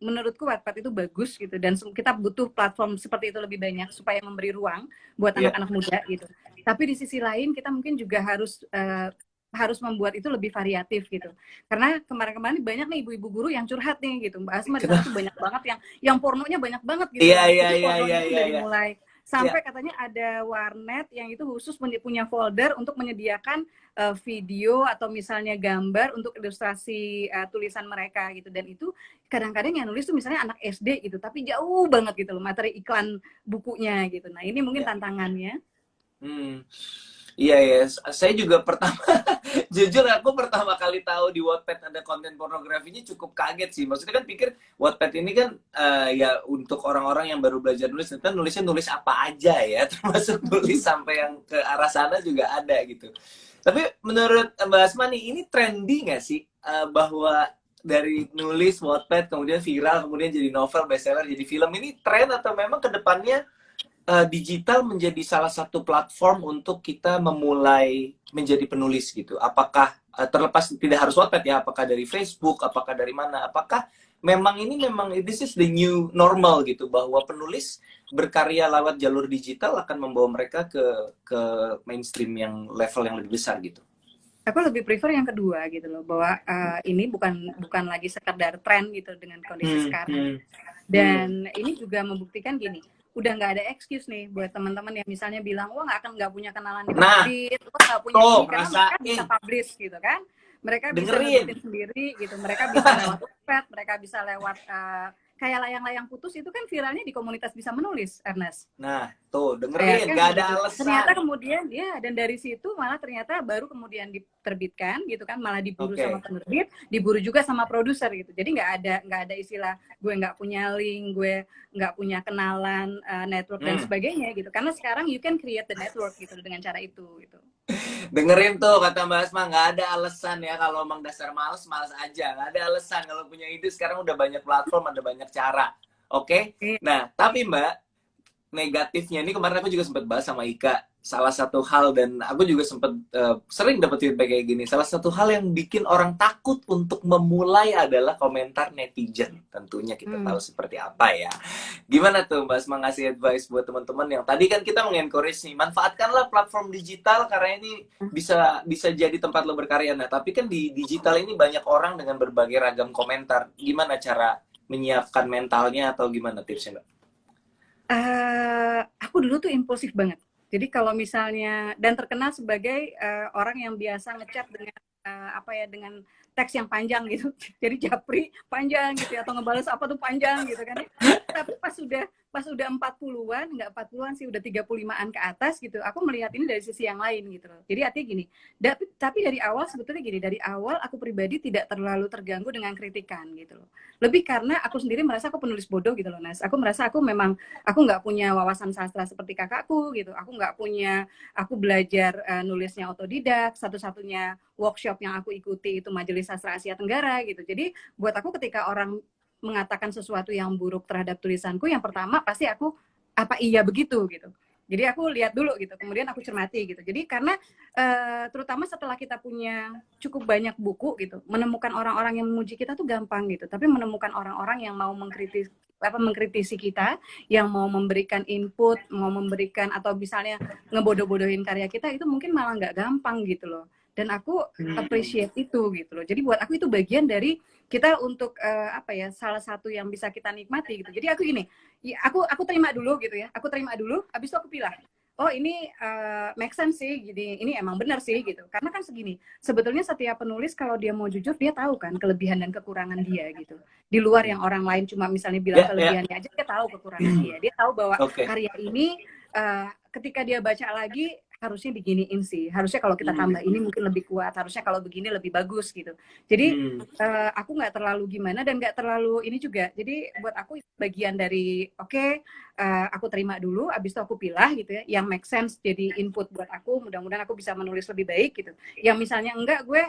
menurutku Wattpad itu bagus gitu dan kita butuh platform seperti itu lebih banyak supaya memberi ruang buat Iya. anak-anak muda gitu. Tapi di sisi lain kita mungkin juga harus membuat itu lebih variatif gitu. Karena kemarin-kemarin banyak nih ibu-ibu guru yang curhat nih gitu. Mbak Asma di sana tuh Kenapa? banyak banget yang pornonya banyak banget gitu Iya, loh. iya, Jadi iya, iya, pornonya tuh iya, dari iya. mulai Iya. sampai katanya ada warnet yang itu khusus punya folder untuk menyediakan video atau misalnya gambar untuk ilustrasi tulisan mereka gitu. Dan itu kadang-kadang yang nulis tuh misalnya anak SD gitu, tapi jauh banget gitu loh materi iklan bukunya gitu. Nah ini mungkin Iya. tantangannya. Hmm. Iya ya, saya juga pertama, jujur aku pertama kali tahu di Wattpad ada konten pornografinya cukup kaget sih. Maksudnya kan pikir Wattpad ini kan ya untuk orang-orang yang baru belajar nulis, ternyata nulisnya nulis apa aja ya, termasuk nulis sampai yang ke arah sana juga ada gitu. Tapi menurut Mbak Asma nih, ini trendy nggak sih bahwa dari nulis Wattpad kemudian viral, kemudian jadi novel, bestseller, jadi film ini tren atau memang kedepannya digital menjadi salah satu platform untuk kita memulai menjadi penulis gitu. Apakah terlepas tidak harus Wattpad ya, apakah dari Facebook, apakah dari mana, apakah memang ini memang this is the new normal gitu bahwa penulis berkarya lewat jalur digital akan membawa mereka ke mainstream yang level yang lebih besar gitu. Aku lebih prefer yang kedua gitu loh, bahwa ini bukan bukan lagi sekedar tren gitu dengan kondisi Hmm, sekarang. hmm, hmm. Dan ini juga membuktikan gini, udah nggak ada excuse nih buat teman-teman yang misalnya bilang, wah nggak punya kenalan di Nah, penerbit, wah nggak punya tuh ini, karena mereka bisa rasain, publish gitu kan, mereka bisa dengerin. nerbitin sendiri gitu, mereka bisa lewat Wattpad, mereka bisa lewat kayak layang-layang putus itu kan viralnya di komunitas bisa menulis, Ernest. Nah, tuh Ya dengerin, kan gak ada gitu. alasan. Ternyata kemudian ya dan dari situ malah ternyata baru kemudian diterbitkan gitu kan, malah diburu sama Oke. penerbit, diburu juga sama produser gitu. Jadi nggak ada istilah gue nggak punya link, gue nggak punya kenalan, network dan Hmm. sebagainya gitu. Karena sekarang you can create the network gitu dengan cara itu gitu. Dengerin tuh kata Mbak Asma, nggak ada alasan ya kalau emang dasar males, males aja. Nggak ada alasan kalau punya ide sekarang udah banyak platform, ada banyak cara. Oke? Iya. Nah, tapi Mbak, negatifnya ini kemarin aku juga sempat bahas sama Ika salah satu hal dan aku juga sempat sering dapat feedback kayak gini. Salah satu hal yang bikin orang takut untuk memulai adalah komentar netizen. Tentunya kita tahu seperti apa ya. Gimana tuh Mbak Asma ngasih advice buat teman-teman yang tadi kan kita mengencourage nih, manfaatkanlah platform digital karena ini bisa bisa jadi tempat lo berkarya. Nah, tapi kan di digital ini banyak orang dengan berbagai ragam komentar. Gimana cara menyiapkan mentalnya atau gimana tipsnya, Mbak? Aku dulu tuh impulsif banget. Jadi kalau misalnya dan terkenal sebagai orang yang biasa ngechat dengan apa ya dengan teks yang panjang gitu. Jadi japri panjang gitu ya, atau ngebales apa tuh panjang gitu kan. Tapi pas sudah pas udah 40-an, nggak 40-an sih, udah 35-an ke atas gitu, aku melihat ini dari sisi yang lain gitu loh. Jadi artinya gini, tapi dari awal sebetulnya gini, dari awal aku pribadi tidak terlalu terganggu dengan kritikan gitu loh. Lebih karena aku sendiri merasa aku penulis bodoh gitu loh, Nas. Aku merasa aku nggak punya wawasan sastra seperti kakakku gitu. Aku belajar nulisnya otodidak, satu-satunya workshop yang aku ikuti itu Majelis Sastra Asia Tenggara gitu. Jadi buat aku ketika orang mengatakan sesuatu yang buruk terhadap tulisanku, yang pertama pasti aku apa iya begitu gitu. Jadi aku lihat dulu gitu, kemudian aku cermati gitu. Jadi karena terutama setelah kita punya cukup banyak buku gitu, menemukan orang-orang yang memuji kita tuh gampang gitu. Tapi menemukan orang-orang yang mau mengkritisi kita, yang mau memberikan input, mau memberikan atau misalnya ngebodoh-bodohin karya kita, itu mungkin malah nggak gampang gitu loh. Dan aku appreciate itu gitu loh. Jadi buat aku itu bagian dari kita untuk salah satu yang bisa kita nikmati gitu. Jadi aku gini, ya, aku terima dulu gitu ya. Aku terima dulu, habis itu aku pilih. Oh ini make sense sih, jadi ini emang benar sih gitu. Karena kan segini, sebetulnya setiap penulis kalau dia mau jujur dia tahu kan kelebihan dan kekurangan dia gitu. Di luar yang orang lain cuma misalnya bilang kelebihannya aja, dia tahu kekurangan dia. Dia tahu bahwa karya ini ketika dia baca lagi harusnya diginiin sih. Harusnya kalau kita tambah ini mungkin lebih kuat. Harusnya kalau begini lebih bagus gitu. Jadi aku nggak terlalu gimana dan nggak terlalu ini juga. Jadi buat aku bagian dari aku terima dulu, abis itu aku pilah gitu ya. Yang make sense jadi input buat aku. Mudah-mudahan aku bisa menulis lebih baik gitu. Yang misalnya enggak gue,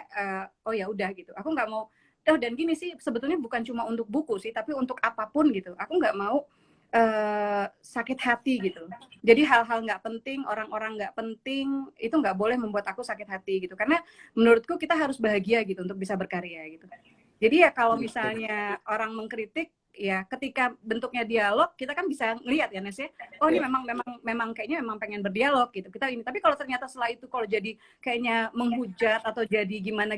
oh ya udah gitu. Aku nggak mau. Dan gini sih sebetulnya bukan cuma untuk buku sih, tapi untuk apapun gitu. Aku nggak mau sakit hati gitu. Jadi hal-hal nggak penting, orang-orang nggak penting, itu nggak boleh membuat aku sakit hati gitu. Karena menurutku kita harus bahagia gitu untuk bisa berkarya gitu. Jadi ya kalau misalnya orang mengkritik, ya ketika bentuknya dialog, kita kan bisa ngelihat ya Nes ya. Oh ini memang kayaknya memang pengen berdialog gitu. Kita ini. Tapi kalau ternyata setelah itu kalau jadi kayaknya menghujat atau jadi gimana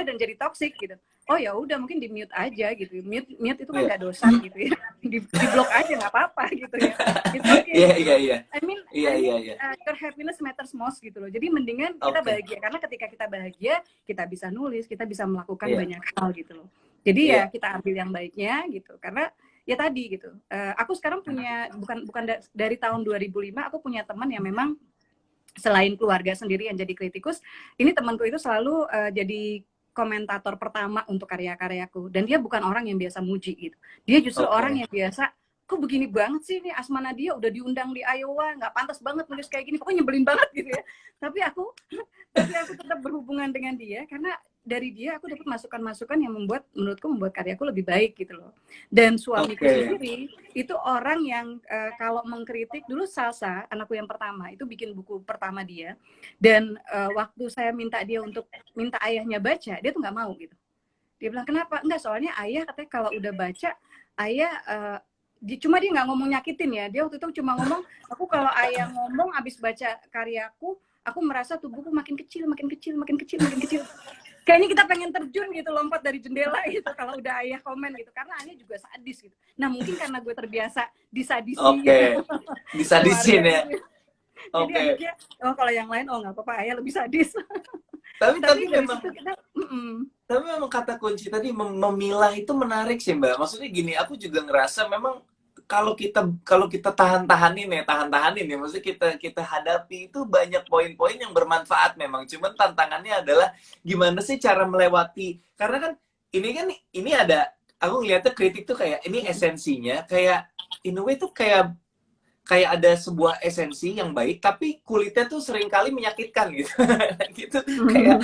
dan jadi toksik gitu. Oh ya udah mungkin di mute aja gitu. Mute itu kan nggak dosa gitu ya. Di blok aja nggak apa-apa gitu ya. It's okay. Iya. I mean, your happiness matters most gitu loh. Jadi mendingan kita bahagia, karena ketika kita bahagia, kita bisa nulis, kita bisa melakukan banyak hal gitu loh. Jadi ya kita ambil yang baiknya gitu. Karena ya tadi gitu. Aku sekarang punya bukan dari tahun 2005 aku punya teman yang memang selain keluarga sendiri yang jadi kritikus, ini temanku itu selalu jadi komentator pertama untuk karya-karyaku, dan dia bukan orang yang biasa muji gitu. Dia justru orang yang biasa, kok begini banget sih nih Asma Nadia udah diundang di Iowa, nggak pantas banget nulis kayak gini, pokoknya nyebelin banget gitu ya. Tapi aku tetap berhubungan dengan dia karena dari dia aku dapat masukan-masukan yang menurutku karyaku lebih baik gitu loh. Dan suamiku sendiri itu orang yang kalau mengkritik, dulu Salsa, anakku yang pertama, itu bikin buku pertama dia. Dan waktu saya minta ayahnya baca, dia tuh nggak mau gitu. Dia bilang, kenapa? Enggak, soalnya ayah katanya kalau udah baca, ayah cuma dia nggak ngomong nyakitin ya. Dia waktu itu cuma ngomong, aku kalau ayah ngomong abis baca karyaku, aku merasa tubuhku makin kecil. Kayaknya kita pengen terjun gitu, lompat dari jendela gitu kalau udah ayah komen gitu, karena ayah juga sadis gitu. Nah mungkin karena gue terbiasa disadisi disadisin ya. Jadi akhirnya kalau yang lain nggak apa-apa, ayah lebih sadis. tapi memang tapi memang kata kunci tadi memilah itu menarik sih Mbak. Maksudnya gini, aku juga ngerasa memang kalau kita tahan-tahanin ya, maksudnya kita hadapi itu banyak poin-poin yang bermanfaat memang. Cuman tantangannya adalah gimana sih cara melewati, karena kan ini ada, aku ngeliatnya kritik tuh kayak ini esensinya, kayak in a way tuh kayak ada sebuah esensi yang baik, tapi kulitnya tuh seringkali menyakitkan gitu. Gitu. Kayak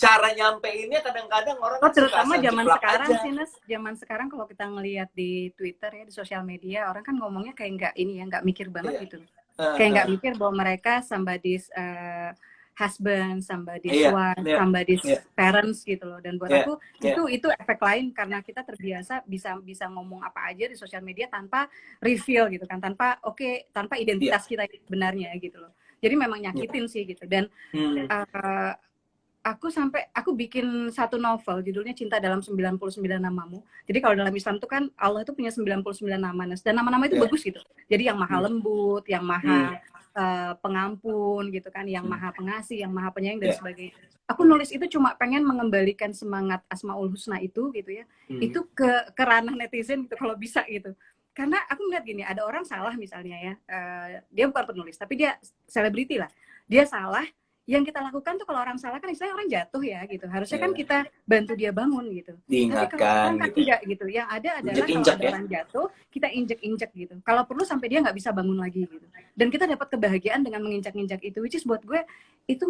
cara nyampeinnya kadang-kadang orang terutama zaman sekarang sih, Nes. Zaman sekarang kalau kita ngelihat di Twitter ya, di sosial media, orang kan ngomongnya kayak nggak mikir banget gitu. Kayak nggak mikir bahwa mereka somebody's husband, somebody's wife, somebody's parents gitu loh. Dan buat aku itu efek lain karena kita terbiasa bisa ngomong apa aja di sosial media tanpa reveal gitu kan, tanpa identitas kita sebenarnya gitu loh. Jadi memang nyakitin sih gitu. Dan aku bikin satu novel judulnya Cinta dalam 99 Namamu. Jadi kalau dalam Islam itu kan Allah itu punya 99 nama, dan nama-nama itu bagus gitu. Jadi yang maha lembut, yang maha pengampun gitu kan, yang maha pengasih, yang maha penyayang dan sebagainya. Aku nulis itu cuma pengen mengembalikan semangat Asmaul Husna itu gitu ya. Itu ke ranah netizen gitu kalau bisa gitu. karena aku melihat gini, ada orang salah misalnya ya, dia bukan penulis tapi dia selebriti lah, dia salah, yang kita lakukan tuh kalau orang salah kan istilahnya orang jatuh ya gitu, harusnya kan Ya, kita bantu dia bangun gitu. Tapi kalau diingatkan sekarang kan gitu. enggak gitu, yang ada adalah kalau Injek-injek ada ya. orang jatuh kita injek-injek gitu, kalau perlu sampai dia nggak bisa bangun lagi gitu, dan kita dapat kebahagiaan dengan menginjak-injak itu, which is buat gue itu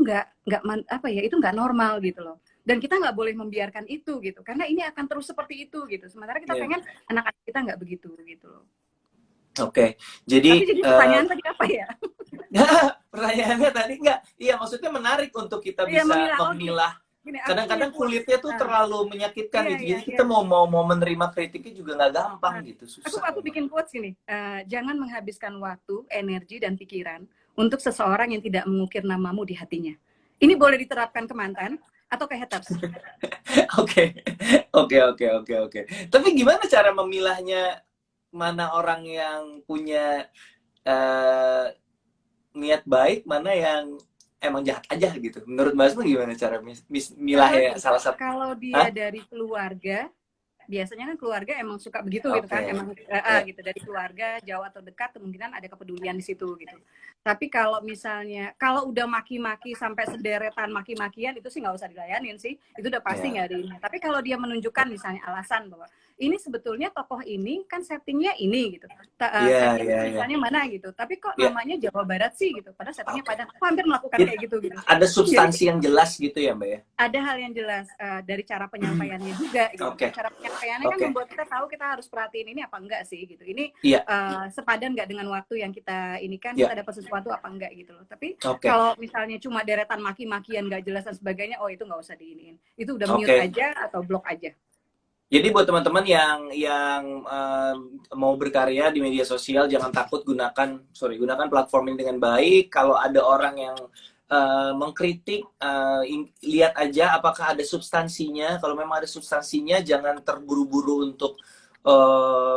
apa ya, itu nggak normal gitu loh, dan kita nggak boleh membiarkan itu gitu, karena ini akan terus seperti itu gitu, sementara kita Iya. pengen anak-anak kita nggak begitu gitu loh. Oke, Tapi jadi jadi pertanyaan tadi apa ya? pertanyaannya tadi enggak, iya maksudnya menarik untuk kita Iya, bisa memilah. Oh memilah. gini, aku punya Kadang-kadang quotes. kulitnya tuh Ah, terlalu menyakitkan iya gitu, iya jadi iya. kita mau menerima kritiknya juga nggak gampang Ah, gitu, susah aku memang. bikin quotes gini. Jangan menghabiskan waktu, energi dan pikiran untuk seseorang yang tidak mengukir namamu di hatinya. Ini boleh diterapkan ke mantan atau ke haters. Oke, oke. Tapi gimana cara memilahnya, mana orang yang punya eh, niat baik, mana yang emang jahat aja gitu? Menurut Mbak Asma gimana cara milahnya Gini, salah satu? kalau dia Hah? dari keluarga, biasanya kan keluarga emang suka begitu gitu kan, Oke, emang ya, gitu, dari keluarga jauh atau dekat kemungkinan ada kepedulian di situ gitu. Tapi kalau misalnya kalau udah maki-maki sampai sederetan maki-makian, itu sih nggak usah dilayanin sih, itu udah pasti ya, nggak ada ini. Tapi kalau dia menunjukkan misalnya alasan bahwa ini sebetulnya tokoh ini kan settingnya ini gitu, ya, settingnya ya, ya, misalnya mana gitu, tapi kok ya. namanya Jawa Barat sih gitu, padahal settingnya Oke. Padang. Aku hampir melakukan Jadi kayak gitu gitu. ada Jadi substansi yang jelas gitu ya, Mbak ya? ada hal yang jelas dari cara penyampaiannya juga gitu. Oke, Cara penyampaiannya kan oke. membuat kita tahu kita harus perhatiin ini apa enggak sih gitu. Ini Iya, sepadan nggak dengan waktu yang kita ini kan, iya. kita dapat sesuatu apa enggak gitu loh. Tapi Oke, kalau misalnya cuma deretan maki-makian nggak jelas dan sebagainya, oh itu nggak usah diiniin. Itu udah mute oke. aja atau block aja. Jadi buat teman-teman yang mau berkarya di media sosial, jangan takut, gunakan platform ini dengan baik. Kalau ada orang yang mengkritik, lihat aja apakah ada substansinya. Kalau memang ada substansinya, jangan terburu-buru untuk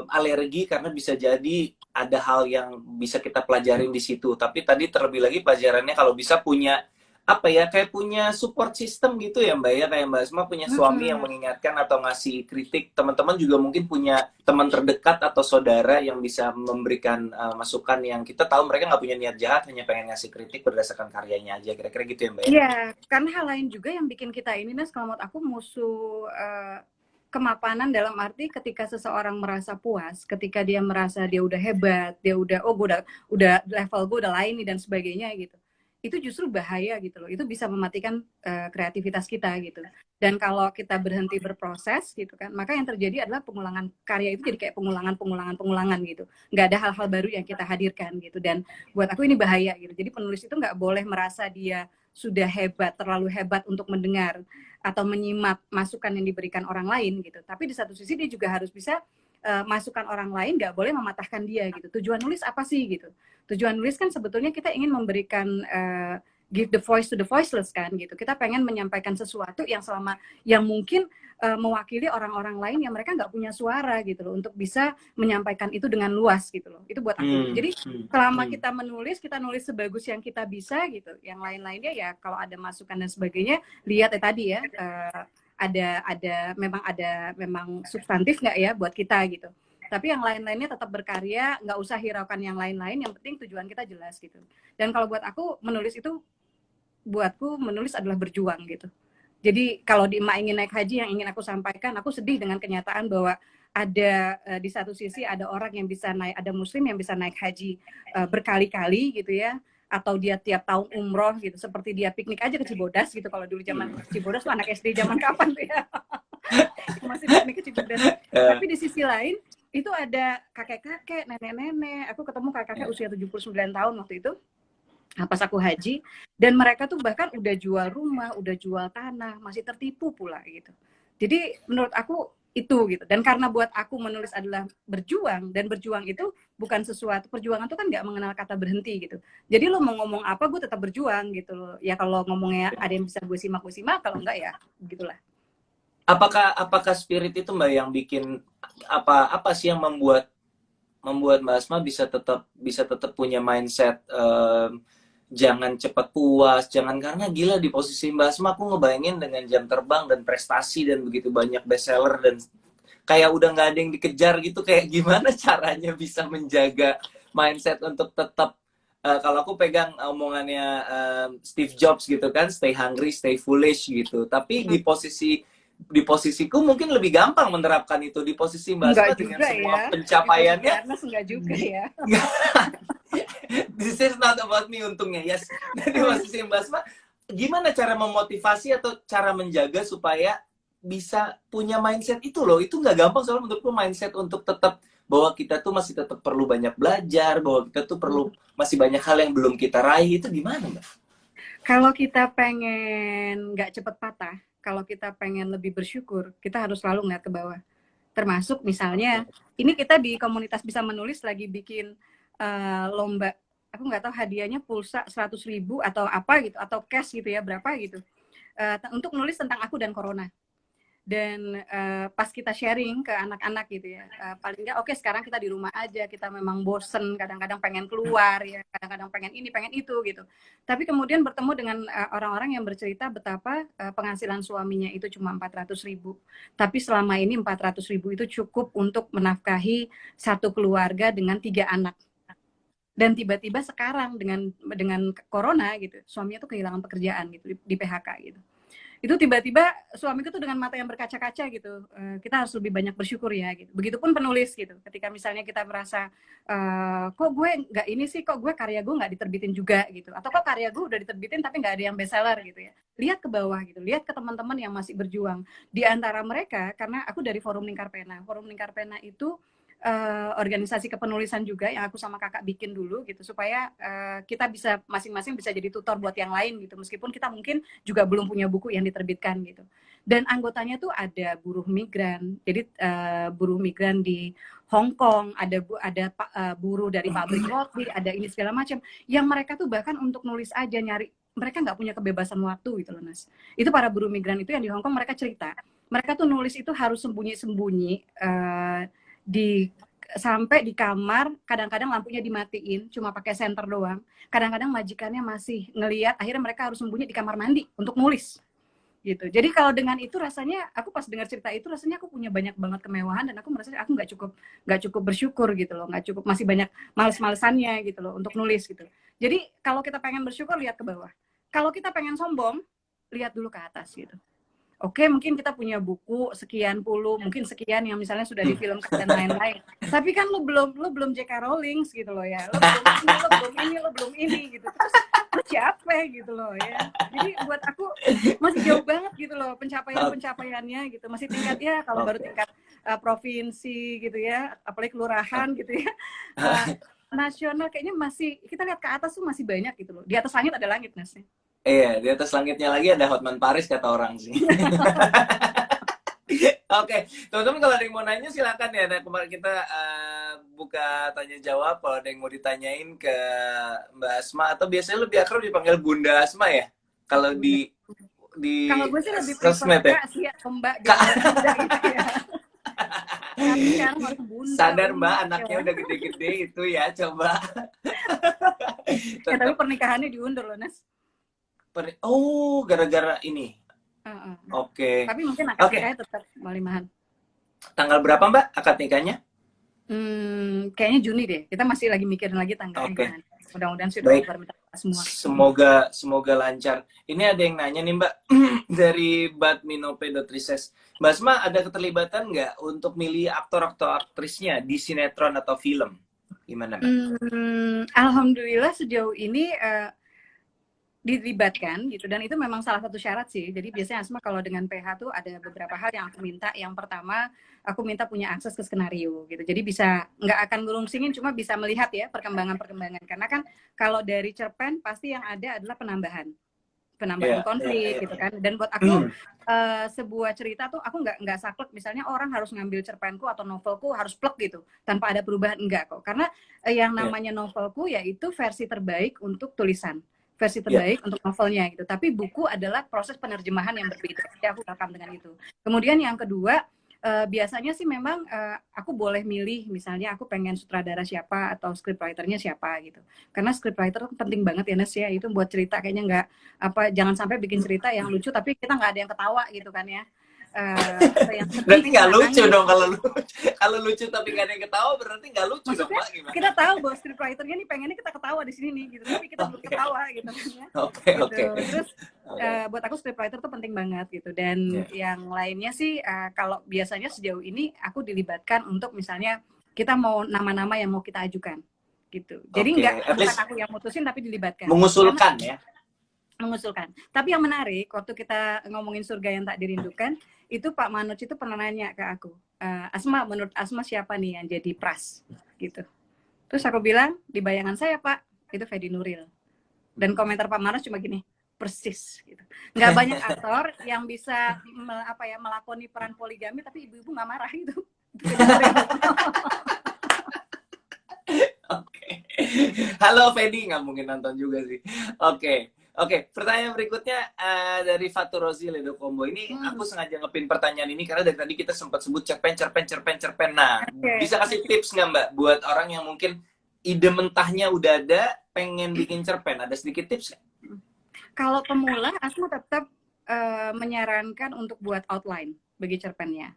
alergi, karena bisa jadi ada hal yang bisa kita pelajarin di situ. Tapi tadi terlebih lagi pelajarannya kalau bisa punya apa ya, kayak punya support system gitu ya Mbak ya, kayak Mbak Asma punya suami yang Mm-mm. mengingatkan atau ngasih kritik, teman-teman juga mungkin punya teman terdekat atau saudara yang bisa memberikan masukan, yang kita tahu mereka nggak punya niat jahat, hanya pengen ngasih kritik berdasarkan karyanya aja, kira-kira gitu ya Mbak ya. Iya, karena hal lain juga yang bikin kita ini, Nas, kalau menurut aku musuh kemapanan dalam arti ketika seseorang merasa puas, ketika dia merasa dia udah hebat, dia udah oh gue udah level gue udah lain nih dan sebagainya gitu. Itu justru bahaya gitu loh. Itu bisa mematikan kreativitas kita gitu. Dan kalau kita berhenti berproses gitu kan, maka yang terjadi adalah pengulangan karya itu jadi kayak pengulangan gitu. Nggak ada hal-hal baru yang kita hadirkan gitu. Dan buat aku ini bahaya gitu. Jadi penulis itu nggak boleh merasa dia sudah hebat, terlalu hebat untuk mendengar atau menyimak masukan yang diberikan orang lain gitu. Tapi di satu sisi dia juga harus bisa masukan orang lain nggak boleh mematahkan dia gitu. Tujuan nulis apa sih gitu? Tujuan nulis kan sebetulnya kita ingin memberikan give the voice to the voiceless kan gitu. Kita pengen menyampaikan sesuatu yang mungkin mewakili orang-orang lain yang mereka nggak punya suara gitu loh, untuk bisa menyampaikan itu dengan luas gitu loh. Itu buat aku. Hmm, Jadi hmm, selama hmm. kita nulis sebagus yang kita bisa gitu. Yang lain-lainnya ya kalau ada masukan dan sebagainya, lihat ya tadi ya ada memang substantif nggak ya buat kita gitu. Tapi yang lain-lainnya tetap berkarya, nggak usah hiraukan yang lain-lain, yang penting tujuan kita jelas gitu. Dan kalau buat aku menulis itu, buatku menulis adalah berjuang gitu. Jadi kalau di Emak Ingin Naik Haji yang ingin aku sampaikan, aku sedih dengan kenyataan bahwa ada di satu sisi ada orang yang bisa naik, ada muslim yang bisa naik haji berkali-kali gitu ya, atau dia tiap tahun umroh gitu, seperti dia piknik aja ke Cibodas gitu. Kalau dulu zaman Cibodas tuh anak SD zaman kapan tuh ya, masih piknik ke Cibodas. Tapi di sisi lain itu ada kakek-kakek, nenek-nenek. Aku ketemu kakek-kakek usia 79 tahun waktu itu, pas aku haji, dan mereka tuh bahkan udah jual rumah, udah jual tanah, masih tertipu pula gitu. Jadi menurut aku itu gitu. Dan karena buat aku menulis adalah berjuang, dan berjuang itu bukan sesuatu, perjuangan itu kan nggak mengenal kata berhenti gitu. Jadi lo mau ngomong apa, gue tetap berjuang gitu loh. Ya kalau ngomongnya ada yang bisa gue simak, kalau enggak ya begitulah. Apakah spirit itu Mbak yang bikin, apa sih yang membuat Mbak Asma bisa tetap punya mindset, jangan cepat puas, jangan, karena gila di posisi Mbak Asma aku ngebayangin dengan jam terbang dan prestasi dan begitu banyak bestseller dan kayak udah nggak ada yang dikejar gitu, kayak gimana caranya bisa menjaga mindset untuk tetap kalau aku pegang omongannya Steve Jobs gitu kan, stay hungry, stay foolish gitu. Tapi di posisiku mungkin lebih gampang menerapkan itu. Di posisi Mbak Enggak Asma dengan juga semua ya. Di posisi pencapaiannya, Ernest enggak juga ya. this is not about me untungnya, yes. Di posisi Mbak Asma, gimana cara memotivasi atau cara menjaga supaya bisa punya mindset itu loh? Itu nggak gampang, soalnya menurutku mindset untuk tetap bahwa kita tuh masih tetap perlu banyak belajar, bahwa kita tuh perlu masih banyak hal yang belum kita raih, itu gimana Mbak? Kalau kita pengen nggak cepet patah, kalau kita pengen lebih bersyukur, kita harus selalu ngeliat ke bawah. Termasuk misalnya, ini kita di komunitas bisa menulis lagi bikin lomba, aku nggak tahu hadiahnya pulsa 100.000 atau apa gitu, atau cash gitu ya, berapa gitu, untuk nulis tentang aku dan corona. Dan pas kita sharing ke anak-anak gitu ya, paling nggak oke sekarang kita di rumah aja, kita memang bosen, kadang-kadang pengen keluar ya, kadang-kadang pengen ini pengen itu gitu, tapi kemudian bertemu dengan orang-orang yang bercerita betapa penghasilan suaminya itu cuma 400.000, tapi selama ini 400.000 itu cukup untuk menafkahi satu keluarga dengan 3 anak. Dan tiba-tiba sekarang dengan corona gitu, suaminya tuh kehilangan pekerjaan gitu, di PHK gitu. Itu tiba-tiba suamiku tuh dengan mata yang berkaca-kaca gitu, kita harus lebih banyak bersyukur ya gitu. Begitupun penulis gitu, ketika misalnya kita merasa kok gue nggak ini sih, kok gue karya gue nggak diterbitin juga gitu, atau kok karya gue udah diterbitin tapi nggak ada yang bestseller gitu ya, lihat ke bawah gitu, lihat ke teman-teman yang masih berjuang. Di antara mereka, karena aku dari Forum Lingkar Pena itu organisasi kepenulisan juga yang aku sama kakak bikin dulu gitu, supaya kita bisa masing-masing bisa jadi tutor buat yang lain gitu, meskipun kita mungkin juga belum punya buku yang diterbitkan gitu. Dan anggotanya tuh ada buruh migran, jadi buruh migran di Hong Kong, ada buruh dari pabrik roti, ada ini segala macam, yang mereka tuh bahkan untuk nulis aja nyari, mereka nggak punya kebebasan waktu gitu loh Nas. Itu para buruh migran itu yang di Hong Kong, mereka cerita mereka tuh nulis itu harus sembunyi-sembunyi, di sampai di kamar, kadang-kadang lampunya dimatiin, cuma pakai senter doang. Kadang-kadang majikannya masih ngeliat, akhirnya mereka harus sembunyi di kamar mandi untuk nulis gitu. Jadi kalau dengan itu rasanya, aku pas dengar cerita itu rasanya aku punya banyak banget kemewahan, dan aku merasa aku nggak cukup bersyukur gitu loh, nggak cukup, masih banyak males-malesannya gitu loh untuk nulis gitu. Jadi kalau kita pengen bersyukur, lihat ke bawah. Kalau kita pengen sombong, lihat dulu ke atas gitu. Oke, mungkin kita punya buku sekian puluh, mungkin sekian yang misalnya sudah difilmkan dan lain-lain. Tapi kan lu belum J.K. Rowling gitu loh ya. Lu belum ini gitu. Terus lu siapa gitu loh ya. Jadi buat aku masih jauh banget gitu loh pencapaiannya gitu. Masih tingkat ya, kalau baru tingkat provinsi gitu ya, apalagi kelurahan gitu ya. Nasional kayaknya masih, kita lihat ke atas tuh masih banyak gitu loh. Di atas langit ada langit, Nas. Iya, di atas langitnya lagi ada Hotman Paris kata orang sih. Oke, teman-teman kalau ada yang mau nanya silakan ya. Nah, kemarin kita buka tanya jawab. Kalau ada yang mau ditanyain ke Mbak Asma, atau biasanya lebih akrab dipanggil Bunda Asma ya? Kalau di Kalau gue sih lebih prefer sosmed ya. Kak sih atau Mbak, biar nggak bunda gitu ya. Tapi sekarang harus bunda, Sadar Mbak, anaknya ya. udah gede-gede itu ya, coba. Ya, tapi Tetap. pernikahannya diundur loh, Nes. Oh, gara-gara ini. Oke. Tapi mungkin akad Oke. nikahnya tetap Malimahan. Tanggal berapa Mbak akad nikahnya? Kayaknya Juni deh. Kita masih lagi mikirin lagi tanggalnya. Oke. Mudah-mudahan sudah Baik. over semua. Semoga lancar. Ini ada yang nanya nih Mbak dari badminope.rises. Mbak Asma ada keterlibatan nggak untuk milih aktor atau aktrisnya di sinetron atau film? Gimana Mbak? Alhamdulillah sejauh ini dilibatkan gitu, dan itu memang salah satu syarat sih. Jadi biasanya Asma kalau dengan PH tuh ada beberapa hal yang aku minta. Yang pertama, aku minta punya akses ke skenario gitu, jadi bisa, nggak akan ngelungsingin, cuma bisa melihat ya perkembangan, karena kan kalau dari cerpen pasti yang ada adalah penambahan konflik gitu kan. Dan buat aku sebuah cerita tuh aku nggak saklek misalnya orang harus ngambil cerpenku atau novelku harus plek gitu tanpa ada perubahan, enggak kok. Karena yang namanya novelku yaitu versi terbaik untuk tulisan, versi terbaik untuk novelnya gitu. Tapi buku adalah proses penerjemahan yang berbeda. Jadi aku welcome dengan itu. Kemudian yang kedua, biasanya sih memang aku boleh milih, misalnya aku pengen sutradara siapa atau scriptwriter-nya siapa gitu. Karena scriptwriter penting banget ya Nes ya, itu buat cerita kayaknya nggak jangan sampai bikin cerita yang lucu tapi kita nggak ada yang ketawa gitu kan ya. Ada yang sedih, Berarti nggak kena lucu nangis. dong kalau lucu tapi nggak ada yang ketawa berarti nggak lucu dong Maksudnya Mbak gimana? kita tahu bahwa scriptwriter-nya nih pengennya kita ketawa di sini nih gitu, tapi kita belum Oke ketawa gitu kan ya. oke Gitu. oke Terus oke. buat aku scriptwriter tuh penting banget gitu. Dan Ya. yang lainnya sih kalau biasanya sejauh ini aku dilibatkan untuk misalnya kita mau nama-nama yang mau kita ajukan gitu. Jadi Oke, at bukan least aku yang mutusin tapi dilibatkan. Karena mengusulkan ya. mengusulkan. Tapi yang menarik waktu kita ngomongin surga yang tak dirindukan, itu Pak Manoj itu pernah nanya ke aku, Asma, menurut Asma siapa nih yang jadi Pras gitu. Terus aku bilang, di bayangan saya Pak, itu Fedi Nuril. Dan komentar Pak Manoj cuma gini, persis gitu. Nggak banyak aktor yang bisa melakoni peran poligami tapi ibu-ibu nggak marah gitu. Itu Fedi Nuril. Oke. Halo Fedi, nggak mungkin nonton juga sih. Oke. Oke, pertanyaan berikutnya dari Fatur Rozi Ledo Combo. Ini aku sengaja ngepin pertanyaan ini karena dari tadi kita sempat sebut cerpen. Nah, bisa kasih tips nggak Mbak buat orang yang mungkin ide mentahnya udah ada, pengen bikin cerpen? Ada sedikit tips nggak? Kalau pemula, Asma tetap menyarankan untuk buat outline bagi cerpennya.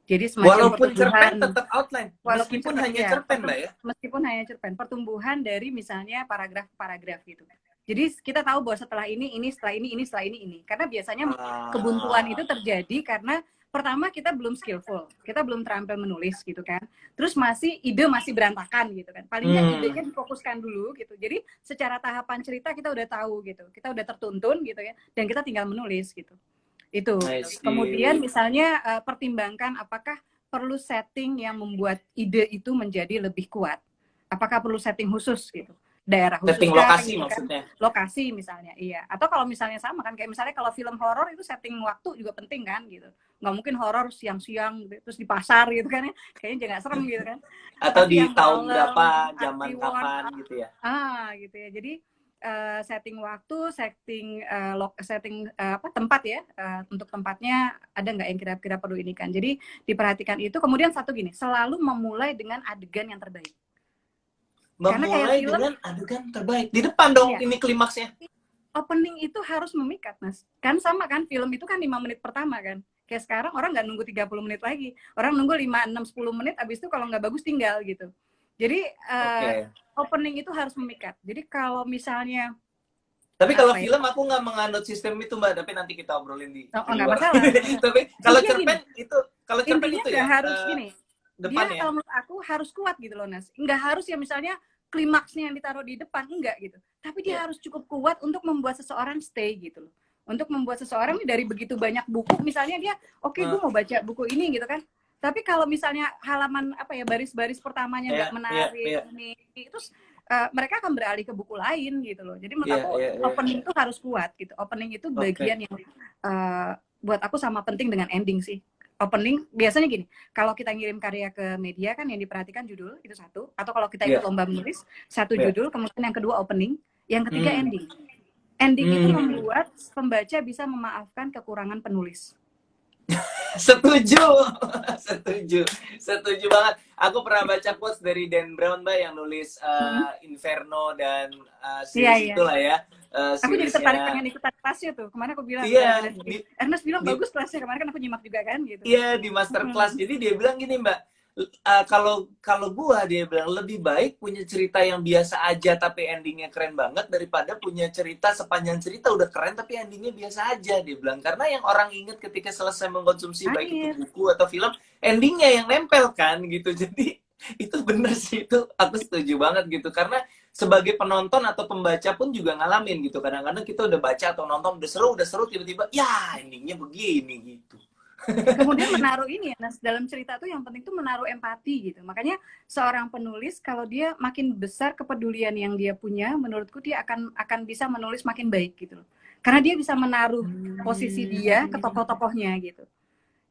Jadi semacam Walaupun cerpen pertumbuhan, tetap outline, walaupun meskipun cerpen, hanya ya, cerpen Mbak ya. meskipun hanya cerpen, pertumbuhan dari misalnya paragraf-paragraf gitu. Jadi kita tahu bahwa setelah ini, setelah ini. Karena biasanya kebuntuan itu terjadi karena pertama kita belum skillful, kita belum terampil menulis gitu kan. Terus ide masih berantakan gitu kan. Paling nggak idenya difokuskan dulu gitu. Jadi secara tahapan cerita kita udah tahu gitu, kita udah tertuntun gitu ya, dan kita tinggal menulis gitu. Itu. Kemudian misalnya pertimbangkan apakah perlu setting yang membuat ide itu menjadi lebih kuat. Apakah perlu setting khusus gitu? Daerah khusus Setting kah, lokasi gitu kan? maksudnya. Lokasi misalnya, iya. Atau kalau misalnya sama kan, kayak misalnya kalau film horor itu setting waktu juga penting kan gitu. Nggak mungkin horor siang-siang gitu, terus di pasar gitu kan ya. Kayaknya jangan serem gitu kan. Atau Pasti di yang tahun malam, berapa, zaman Atiwon, kapan gitu ya. gitu ya. Jadi setting waktu, setting tempat ya, untuk tempatnya ada nggak yang kira-kira perlu ini kan. Jadi diperhatikan itu. Kemudian satu gini, selalu memulai dengan adegan yang terbaik. Karena kayak Memulai film, dengan adegan terbaik. Di depan dong, iya, ini klimaksnya. opening itu harus memikat, Mas. Kan sama kan, film itu kan 5 menit pertama kan. Kayak sekarang orang nggak nunggu 30 menit lagi. Orang nunggu 5, 6, 10 menit, abis itu kalau nggak bagus tinggal gitu. Jadi opening itu harus memikat. Jadi kalau misalnya tapi kalau film aku nggak menganut sistem itu Mbak, tapi nanti kita obrolin di nggak luar. masalah. Tapi kalau cerpen itu, Intinya ya harus gini. depan Dia ya. kalau menurut aku harus kuat gitu loh, Nas. Nggak harus ya misalnya klimaksnya yang ditaruh di depan, enggak gitu. Tapi dia harus cukup kuat untuk membuat seseorang stay gitu loh. Untuk membuat seseorang dari begitu banyak buku, misalnya dia, oke, gue mau baca buku ini gitu kan. Tapi kalau misalnya halaman baris-baris pertamanya nggak menarik, ini terus mereka akan beralih ke buku lain gitu loh. Jadi menurut aku opening itu harus kuat gitu. Opening itu bagian yang buat aku sama penting dengan ending sih. Opening biasanya gini, kalau kita ngirim karya ke media kan yang diperhatikan judul itu satu, atau kalau kita ikut lomba menulis satu judul, kemudian yang kedua opening, yang ketiga ending. Ending itu membuat pembaca bisa memaafkan kekurangan penulis. Setuju banget. Aku pernah baca quotes dari Dan Brown Mbak yang nulis Inferno dan series itulah ya. Aku jadi tertarik pengen ikutan kelasnya tuh. Kemarin aku bilang, Ernest bilang bagus kelasnya. Kemarin kan aku nyimak juga kan gitu. Iya, di master class. Jadi dia bilang gini Mbak, kalau dia bilang lebih baik punya cerita yang biasa aja tapi endingnya keren banget daripada punya cerita sepanjang cerita udah keren tapi endingnya biasa aja, dia bilang. Karena yang orang ingat ketika selesai mengkonsumsi baik itu buku atau film, endingnya yang nempel kan gitu. Jadi itu bener sih, itu aku setuju banget gitu. Karena sebagai penonton atau pembaca pun juga ngalamin gitu. Kadang-kadang kita udah baca atau nonton udah seru tiba-tiba ya endingnya begini gitu. Kemudian menaruh ini ya, Nas, dalam cerita tuh yang penting tuh menaruh empati gitu. Makanya seorang penulis kalau dia makin besar kepedulian yang dia punya, menurutku dia akan bisa menulis makin baik gitu loh. Karena dia bisa menaruh posisi dia ke tokoh-tokohnya gitu.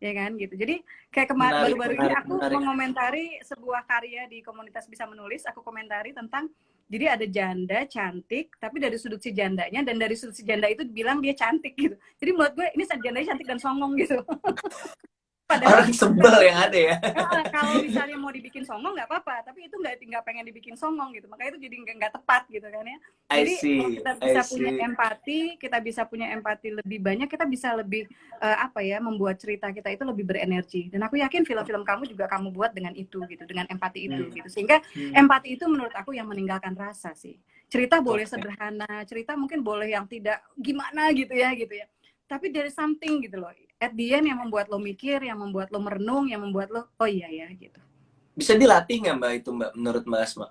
Ya kan gitu. Jadi kayak baru-baru ini aku mengomentari sebuah karya di komunitas Bisa Menulis, aku komentari tentang jadi ada janda cantik, tapi dari sudut si jandanya, dan dari sudut si janda itu bilang dia cantik gitu. Jadi menurut gue ini jandanya cantik dan songong gitu. padahal Orang sebel yang ada ya. kalau misalnya mau dibikin songong nggak apa-apa, tapi itu nggak pengen dibikin songong gitu, makanya itu jadi nggak tepat gitu kan ya. I Jadi kalau see, kita I bisa punya see. empati, kita bisa punya empati lebih banyak, kita bisa lebih apa ya, membuat cerita kita itu lebih berenergi. Dan aku yakin film-film kamu juga kamu buat dengan itu gitu, dengan empati itu gitu. Sehingga empati itu menurut aku yang meninggalkan rasa sih. Cerita boleh sederhana, cerita mungkin boleh yang tidak gimana gitu ya. Tapi dari something gitu loh. At the end yang membuat lo mikir, yang membuat lo merenung, yang membuat lo oh iya ya gitu. Bisa dilatih nggak Mbak itu Mbak, menurut Mbak Asma?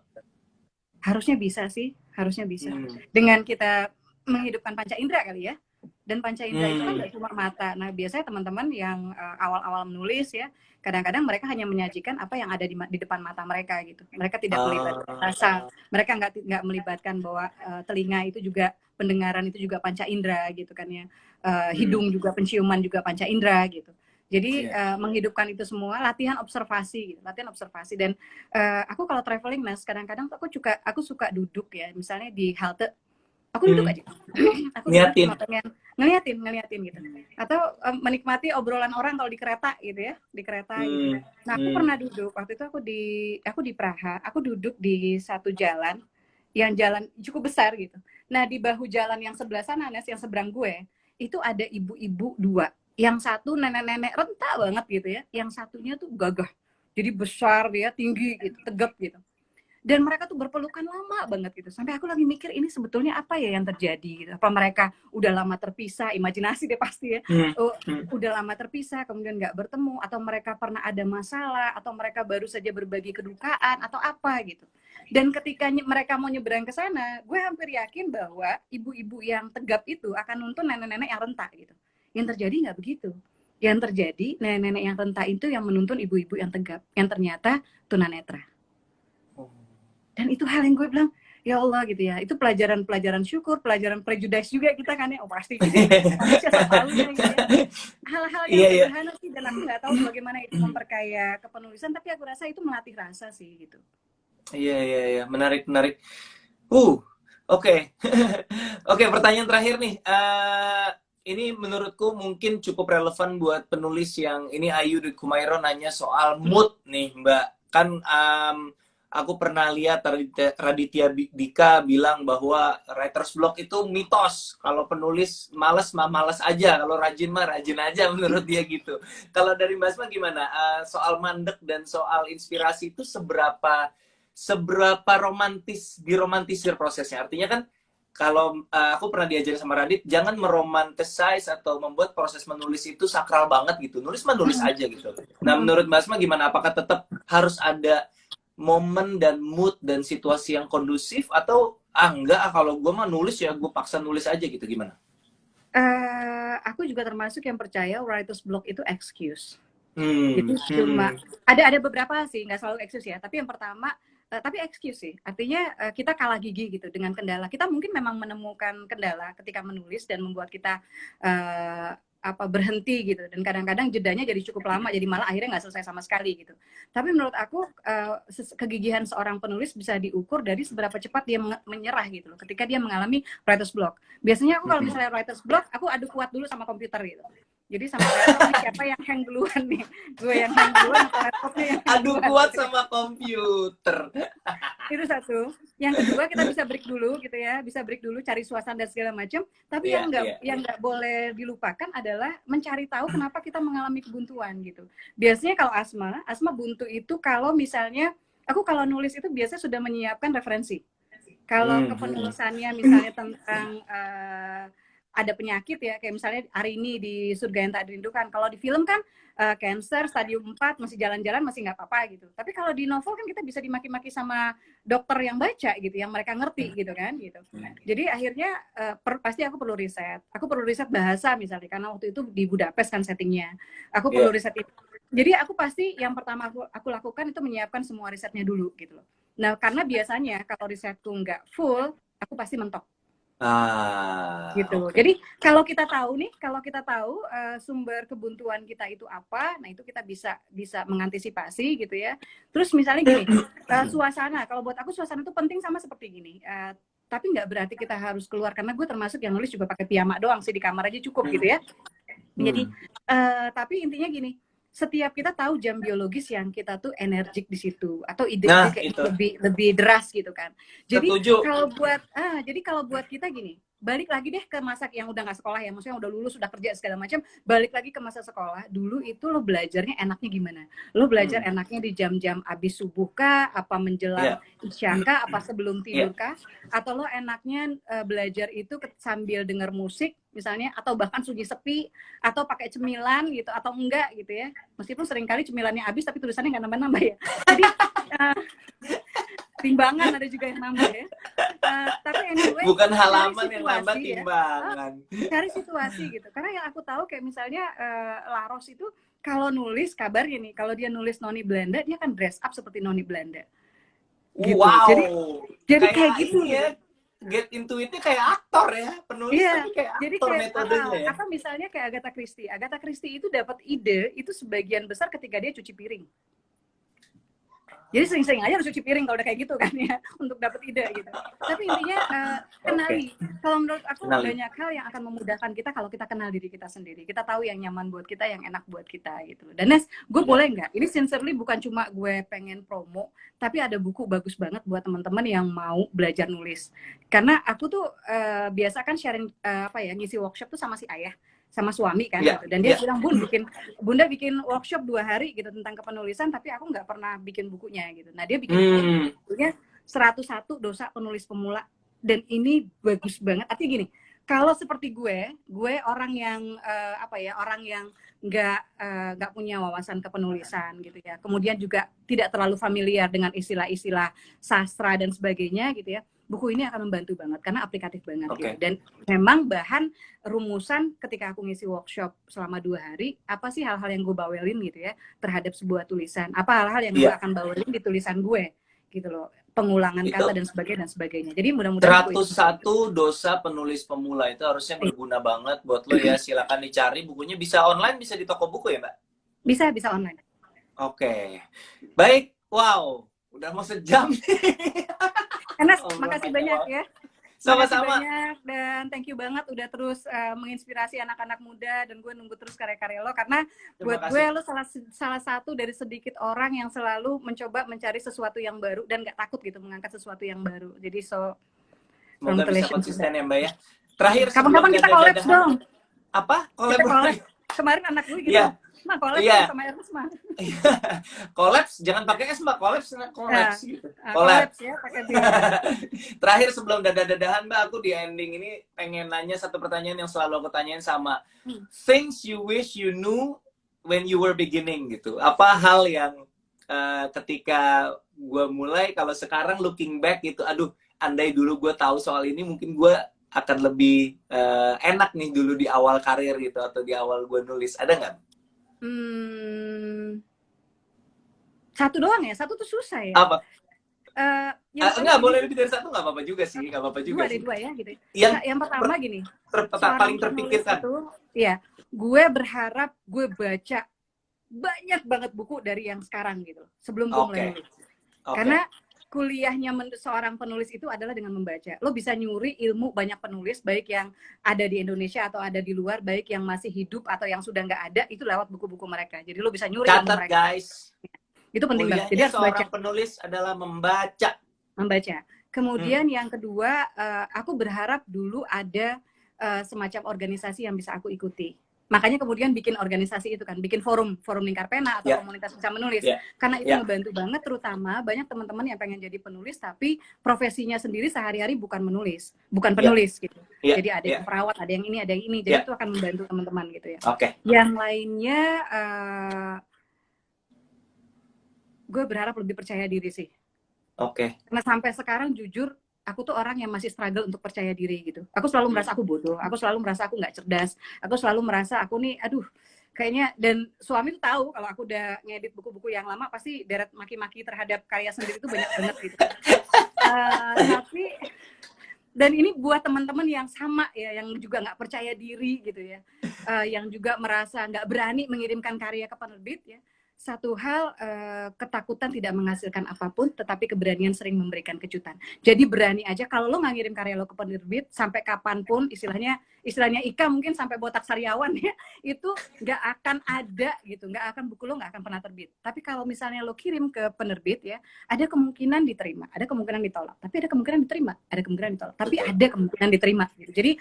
Harusnya bisa sih, harusnya bisa. Dengan kita menghidupkan panca indera kali ya. Dan panca indera itu kan gak cuma mata. Nah biasanya teman-teman yang awal-awal menulis ya, kadang-kadang mereka hanya menyajikan apa yang ada di depan mata mereka gitu. Mereka tidak melibatkan rasa, mereka nggak melibatkan bahwa telinga itu juga, pendengaran itu juga panca indera gitu kan ya. Hidung juga, penciuman juga panca indera gitu. Jadi menghidupkan itu semua, latihan observasi gitu, latihan observasi. Dan aku kalau traveling mas, kadang-kadang aku suka duduk ya, misalnya di halte, aku duduk aja. Aku duduk cuma pengen ngeliatin gitu. Atau menikmati obrolan orang kalau di kereta gitu ya, di kereta gitu. Nah aku pernah duduk waktu itu, aku di Praha, aku duduk di satu jalan yang jalan cukup besar gitu. Nah di bahu jalan yang sebelah sana, Nes, yang seberang gue, itu ada ibu-ibu dua. Yang satu nenek-nenek renta banget gitu ya, yang satunya tuh gagah. Jadi besar dia, tinggi gitu, tegap gitu. Dan mereka tuh berpelukan lama banget gitu. Sampai aku lagi mikir ini sebetulnya apa ya yang terjadi gitu. Apa mereka udah lama terpisah, imajinasi deh pasti ya. Udah lama terpisah, kemudian nggak bertemu, atau mereka pernah ada masalah, atau mereka baru saja berbagi kedukaan, atau apa gitu. Dan ketika mereka mau nyebrang ke sana, gue hampir yakin bahwa ibu-ibu yang tegap itu akan nuntun nenek-nenek yang renta gitu. Yang terjadi nggak begitu. Yang terjadi nenek-nenek yang renta itu yang menuntun ibu-ibu yang tegap, yang ternyata tunanetra. Dan itu hal yang gue bilang, ya Allah gitu ya, itu pelajaran syukur, pelajaran prejudice juga kita kan ya, oh pasti manusia selalunya gitu ya. Hal-hal yang sederhana sih, dan aku nggak tahu bagaimana itu memperkaya kepenulisan, tapi aku rasa itu melatih rasa sih gitu. Iya, menarik. Oke. Oke, pertanyaan terakhir nih. Ini menurutku mungkin cukup relevan buat penulis yang ini. Ayu di Kumairo nanya soal mood nih Mbak. Kan aku pernah lihat Raditya Dika bilang bahwa writer's block itu mitos. Kalau penulis males aja, kalau rajin rajin aja menurut dia gitu. Kalau dari Mbak Asma gimana? Soal mandek dan soal inspirasi itu seberapa diromantisir prosesnya? Artinya kan kalau aku pernah diajarin sama Radit, jangan meromantisize atau membuat proses menulis itu sakral banget gitu. Nulis aja gitu. Nah, menurut Mbak Asma gimana? Apakah tetap harus ada momen dan mood dan situasi yang kondusif, atau enggak, kalau gue mah nulis ya gue paksa nulis aja gitu, gimana? Aku juga termasuk yang percaya writer's block itu excuse. Jadi cuma ada beberapa sih, nggak selalu excuse ya, tapi yang pertama tapi excuse sih, artinya kita kalah gigi gitu dengan kendala. Kita mungkin memang menemukan kendala ketika menulis dan membuat kita berhenti gitu, dan kadang-kadang jedanya jadi cukup lama, jadi malah akhirnya nggak selesai sama sekali gitu. Tapi menurut aku kegigihan seorang penulis bisa diukur dari seberapa cepat dia menyerah gitu loh ketika dia mengalami writer's block. Biasanya aku kalau misalnya writer's block, aku adu kuat dulu sama komputer gitu. Jadi sama laptop, siapa yang hang duluan nih? Gue yang hang duluan atau laptopnya yang hang Adu kuat sama komputer. Itu satu. Yang kedua, kita bisa break dulu gitu ya, bisa break dulu, cari suasana dan segala macam. Tapi yang nggak boleh dilupakan adalah mencari tahu kenapa kita mengalami kebuntuan gitu. Biasanya kalau Asma buntu itu kalau misalnya aku kalau nulis itu biasanya sudah menyiapkan referensi. Kalau kepenulisannya misalnya tentang ada penyakit ya, kayak misalnya hari ini di Surga yang Tak Dirindukan. Kalau di film kan cancer stadium 4 masih jalan-jalan masih nggak apa-apa gitu. Tapi kalau di novel kan kita bisa dimaki-maki sama dokter yang baca gitu, yang mereka ngerti gitu kan gitu. Jadi akhirnya pasti aku perlu riset. Aku perlu riset bahasa misalnya, karena waktu itu di Budapest kan settingnya. Aku perlu riset itu. Jadi aku pasti yang pertama aku lakukan itu menyiapkan semua risetnya dulu gitu loh. Nah karena biasanya kalau risetku nggak full, aku pasti mentok. Gitu. Jadi kalau kita tahu sumber kebuntuan kita itu apa, nah itu kita bisa mengantisipasi gitu ya. Terus misalnya gini, suasana. Kalau buat aku suasana itu penting, sama seperti gini. Tapi nggak berarti kita harus keluar, karena gue termasuk yang nulis juga pakai piyama doang sih, di kamar aja cukup gitu ya. Jadi tapi intinya gini, setiap kita tahu jam biologis yang kita tuh energik di situ atau Nah, ide-ide kayak itu. lebih deras gitu kan. Jadi Setuju. kalau buat kita gini, balik lagi deh ke masa yang udah nggak sekolah ya, maksudnya udah lulus, udah kerja segala macam, balik lagi ke masa sekolah. Dulu itu lo belajarnya enaknya gimana? Lo belajar Hmm. enaknya di jam-jam abis subuh kah, apa menjelang Ya, isya kah, apa sebelum ya. tidur kah? Atau lo enaknya belajar itu sambil denger musik misalnya, atau bahkan sunyi sepi, atau pakai cemilan gitu, atau enggak gitu ya, meskipun seringkali cemilannya habis tapi tulisannya nggak nambah-nambah ya, jadi timbangan ada juga yang nambah ya, tapi anyway Bukan cari halaman yang nambah situasi ya, timbangan. cari situasi gitu, karena yang aku tahu kayak misalnya Laros itu kalau nulis kabarnya nih, kalau dia nulis Noni Belanda dia kan dress up seperti Noni Belanda gitu, Wow, jadi kayak kayak gitu ini ya, gitu. get into it-nya kayak aktor ya, penulis Iya, tapi kayak jadi aktor kayak metodenya ya. apa misalnya kayak Agatha Christie. Agatha Christie itu dapat ide itu sebagian besar ketika dia cuci piring. Jadi sering-sering aja harus cuci piring kalau udah kayak gitu kan ya, untuk dapat ide gitu. Tapi intinya kenali. Kalau menurut aku Kenali. banyak hal yang akan memudahkan kita kalau kita kenal diri kita sendiri. Kita tahu yang nyaman buat kita, yang enak buat kita gitu. Dan Nes, gue boleh nggak? Ini sincerely bukan cuma gue pengen promo, tapi ada buku bagus banget buat teman-teman yang mau belajar nulis. Karena aku tuh biasa kan sharing ngisi workshop tuh sama si ayah, sama suami kan Ya, gitu. Dan dia ya. bilang, Bunda bikin workshop 2 hari gitu tentang kepenulisan, tapi aku nggak pernah bikin bukunya gitu. Nah dia bikin bukunya 101 dosa penulis pemula, dan ini bagus banget. Artinya gini, kalau seperti gue orang yang orang yang nggak punya wawasan kepenulisan gitu ya, kemudian juga tidak terlalu familiar dengan istilah-istilah sastra dan sebagainya gitu ya, buku ini akan membantu banget karena aplikatif banget gitu. Dan memang bahan rumusan ketika aku ngisi workshop selama 2 hari, apa sih hal-hal yang gue bawelin gitu ya terhadap sebuah tulisan, apa hal-hal yang gue akan bawelin di tulisan gue gitu loh, pengulangan Itu kata dan sebagainya. Jadi mudah-mudahan buku itu 101 dosa penulis pemula itu harusnya berguna banget buat lo ya. Silakan dicari bukunya, bisa online, bisa di toko buku ya, Mbak? bisa online. Oke. Baik. Wow, udah mau sejam nih. Enes, makasih banyak ya. Sama-sama. Makasih banyak dan thank you banget udah terus menginspirasi anak-anak muda, dan gue nunggu terus karya-karya lo karena buat gue lo salah satu dari sedikit orang yang selalu mencoba mencari sesuatu yang baru dan gak takut gitu mengangkat sesuatu yang baru. Jadi semoga bisa konsisten ya Mbak ya. Terakhir kapan-kapan kita collabs dong. Apa? Collab. Kemarin anak gue gitu. Yeah. Nah, collabs sama Ernest mah. Collabs, jangan pakai S Mbak, collabs gitu. Collabs ya, pakai D. Terakhir sebelum dadah-dadahan Mbak, aku di ending ini pengen nanya satu pertanyaan yang selalu aku tanyain sama things you wish you knew when you were beginning gitu. Apa hal yang ketika gue mulai, kalau sekarang looking back gitu, aduh, andai dulu gue tahu soal ini mungkin gue akan lebih enak nih dulu di awal karir gitu, atau di awal gue nulis. Ada nggak? Satu doang ya? Satu tuh susah ya? Apa? Enggak, boleh lebih dari satu, nggak apa-apa juga sih. Nggak apa-apa juga sih. Dua ya gitu. Yang pertama gini. paling terpikirkan. Ya, gue berharap gue baca banyak banget buku dari yang sekarang gitu. Sebelum gue mulai nulis. Karena kuliahnya seorang penulis itu adalah dengan membaca. Lo bisa nyuri ilmu banyak penulis, baik yang ada di Indonesia atau ada di luar, baik yang masih hidup atau yang sudah nggak ada, itu lewat buku-buku mereka. Jadi lo bisa nyuri ilmu mereka. Guys. Itu penting banget. Jadi harus seorang penulis adalah membaca. Kemudian yang kedua, aku berharap dulu ada semacam organisasi yang bisa aku ikuti. Makanya kemudian bikin organisasi itu kan, bikin forum lingkar pena atau komunitas bisa menulis. Karena itu ngebantu banget, terutama banyak teman-teman yang pengen jadi penulis tapi profesinya sendiri sehari-hari bukan penulis gitu. Jadi ada yang perawat, ada yang ini. Jadi itu akan membantu teman-teman gitu ya. Yang lainnya gue berharap lebih percaya diri sih. Karena sampai sekarang jujur aku tuh orang yang masih struggle untuk percaya diri gitu. Aku selalu merasa aku bodoh, aku selalu merasa aku nggak cerdas, aku selalu merasa aku nih, aduh, kayaknya, dan suami tuh tahu kalau aku udah ngedit buku-buku yang lama pasti deret maki-maki terhadap karya sendiri itu banyak banget gitu. Tapi dan ini buat teman-teman yang sama ya, yang juga nggak percaya diri gitu ya, yang juga merasa nggak berani mengirimkan karya ke penerbit ya. satu hal, ketakutan tidak menghasilkan apapun, tetapi keberanian sering memberikan kejutan. Jadi berani aja, kalau lo nggak ngirim karya lo ke penerbit, sampai kapanpun, istilahnya Ika mungkin sampai botak sariawan ya, itu nggak akan ada gitu, buku lo nggak akan pernah terbit. Tapi kalau misalnya lo kirim ke penerbit ya, ada kemungkinan diterima, ada kemungkinan ditolak, tapi ada kemungkinan diterima, ada kemungkinan ditolak, tapi ada kemungkinan diterima. Gitu. Jadi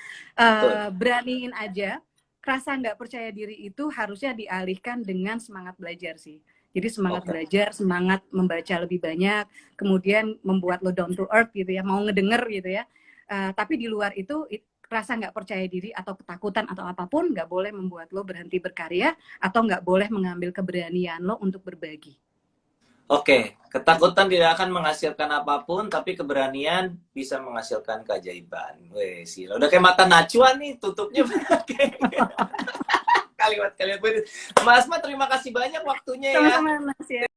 beraniin aja. Rasa nggak percaya diri itu harusnya dialihkan dengan semangat belajar sih. Jadi semangat belajar, semangat membaca lebih banyak, kemudian membuat lo down to earth gitu ya, mau ngedenger gitu ya. Tapi di luar itu rasa nggak percaya diri atau ketakutan atau apapun nggak boleh membuat lo berhenti berkarya atau nggak boleh mengambil keberanian lo untuk berbagi. Oke, ketakutan tidak akan menghasilkan apapun, tapi keberanian bisa menghasilkan keajaiban. Weh, sila. Udah kayak mata Najwa nih, tutupnya pakai kalimat-kalimat. Mas Asma, terima kasih banyak waktunya ya. Sama-sama Mas ya.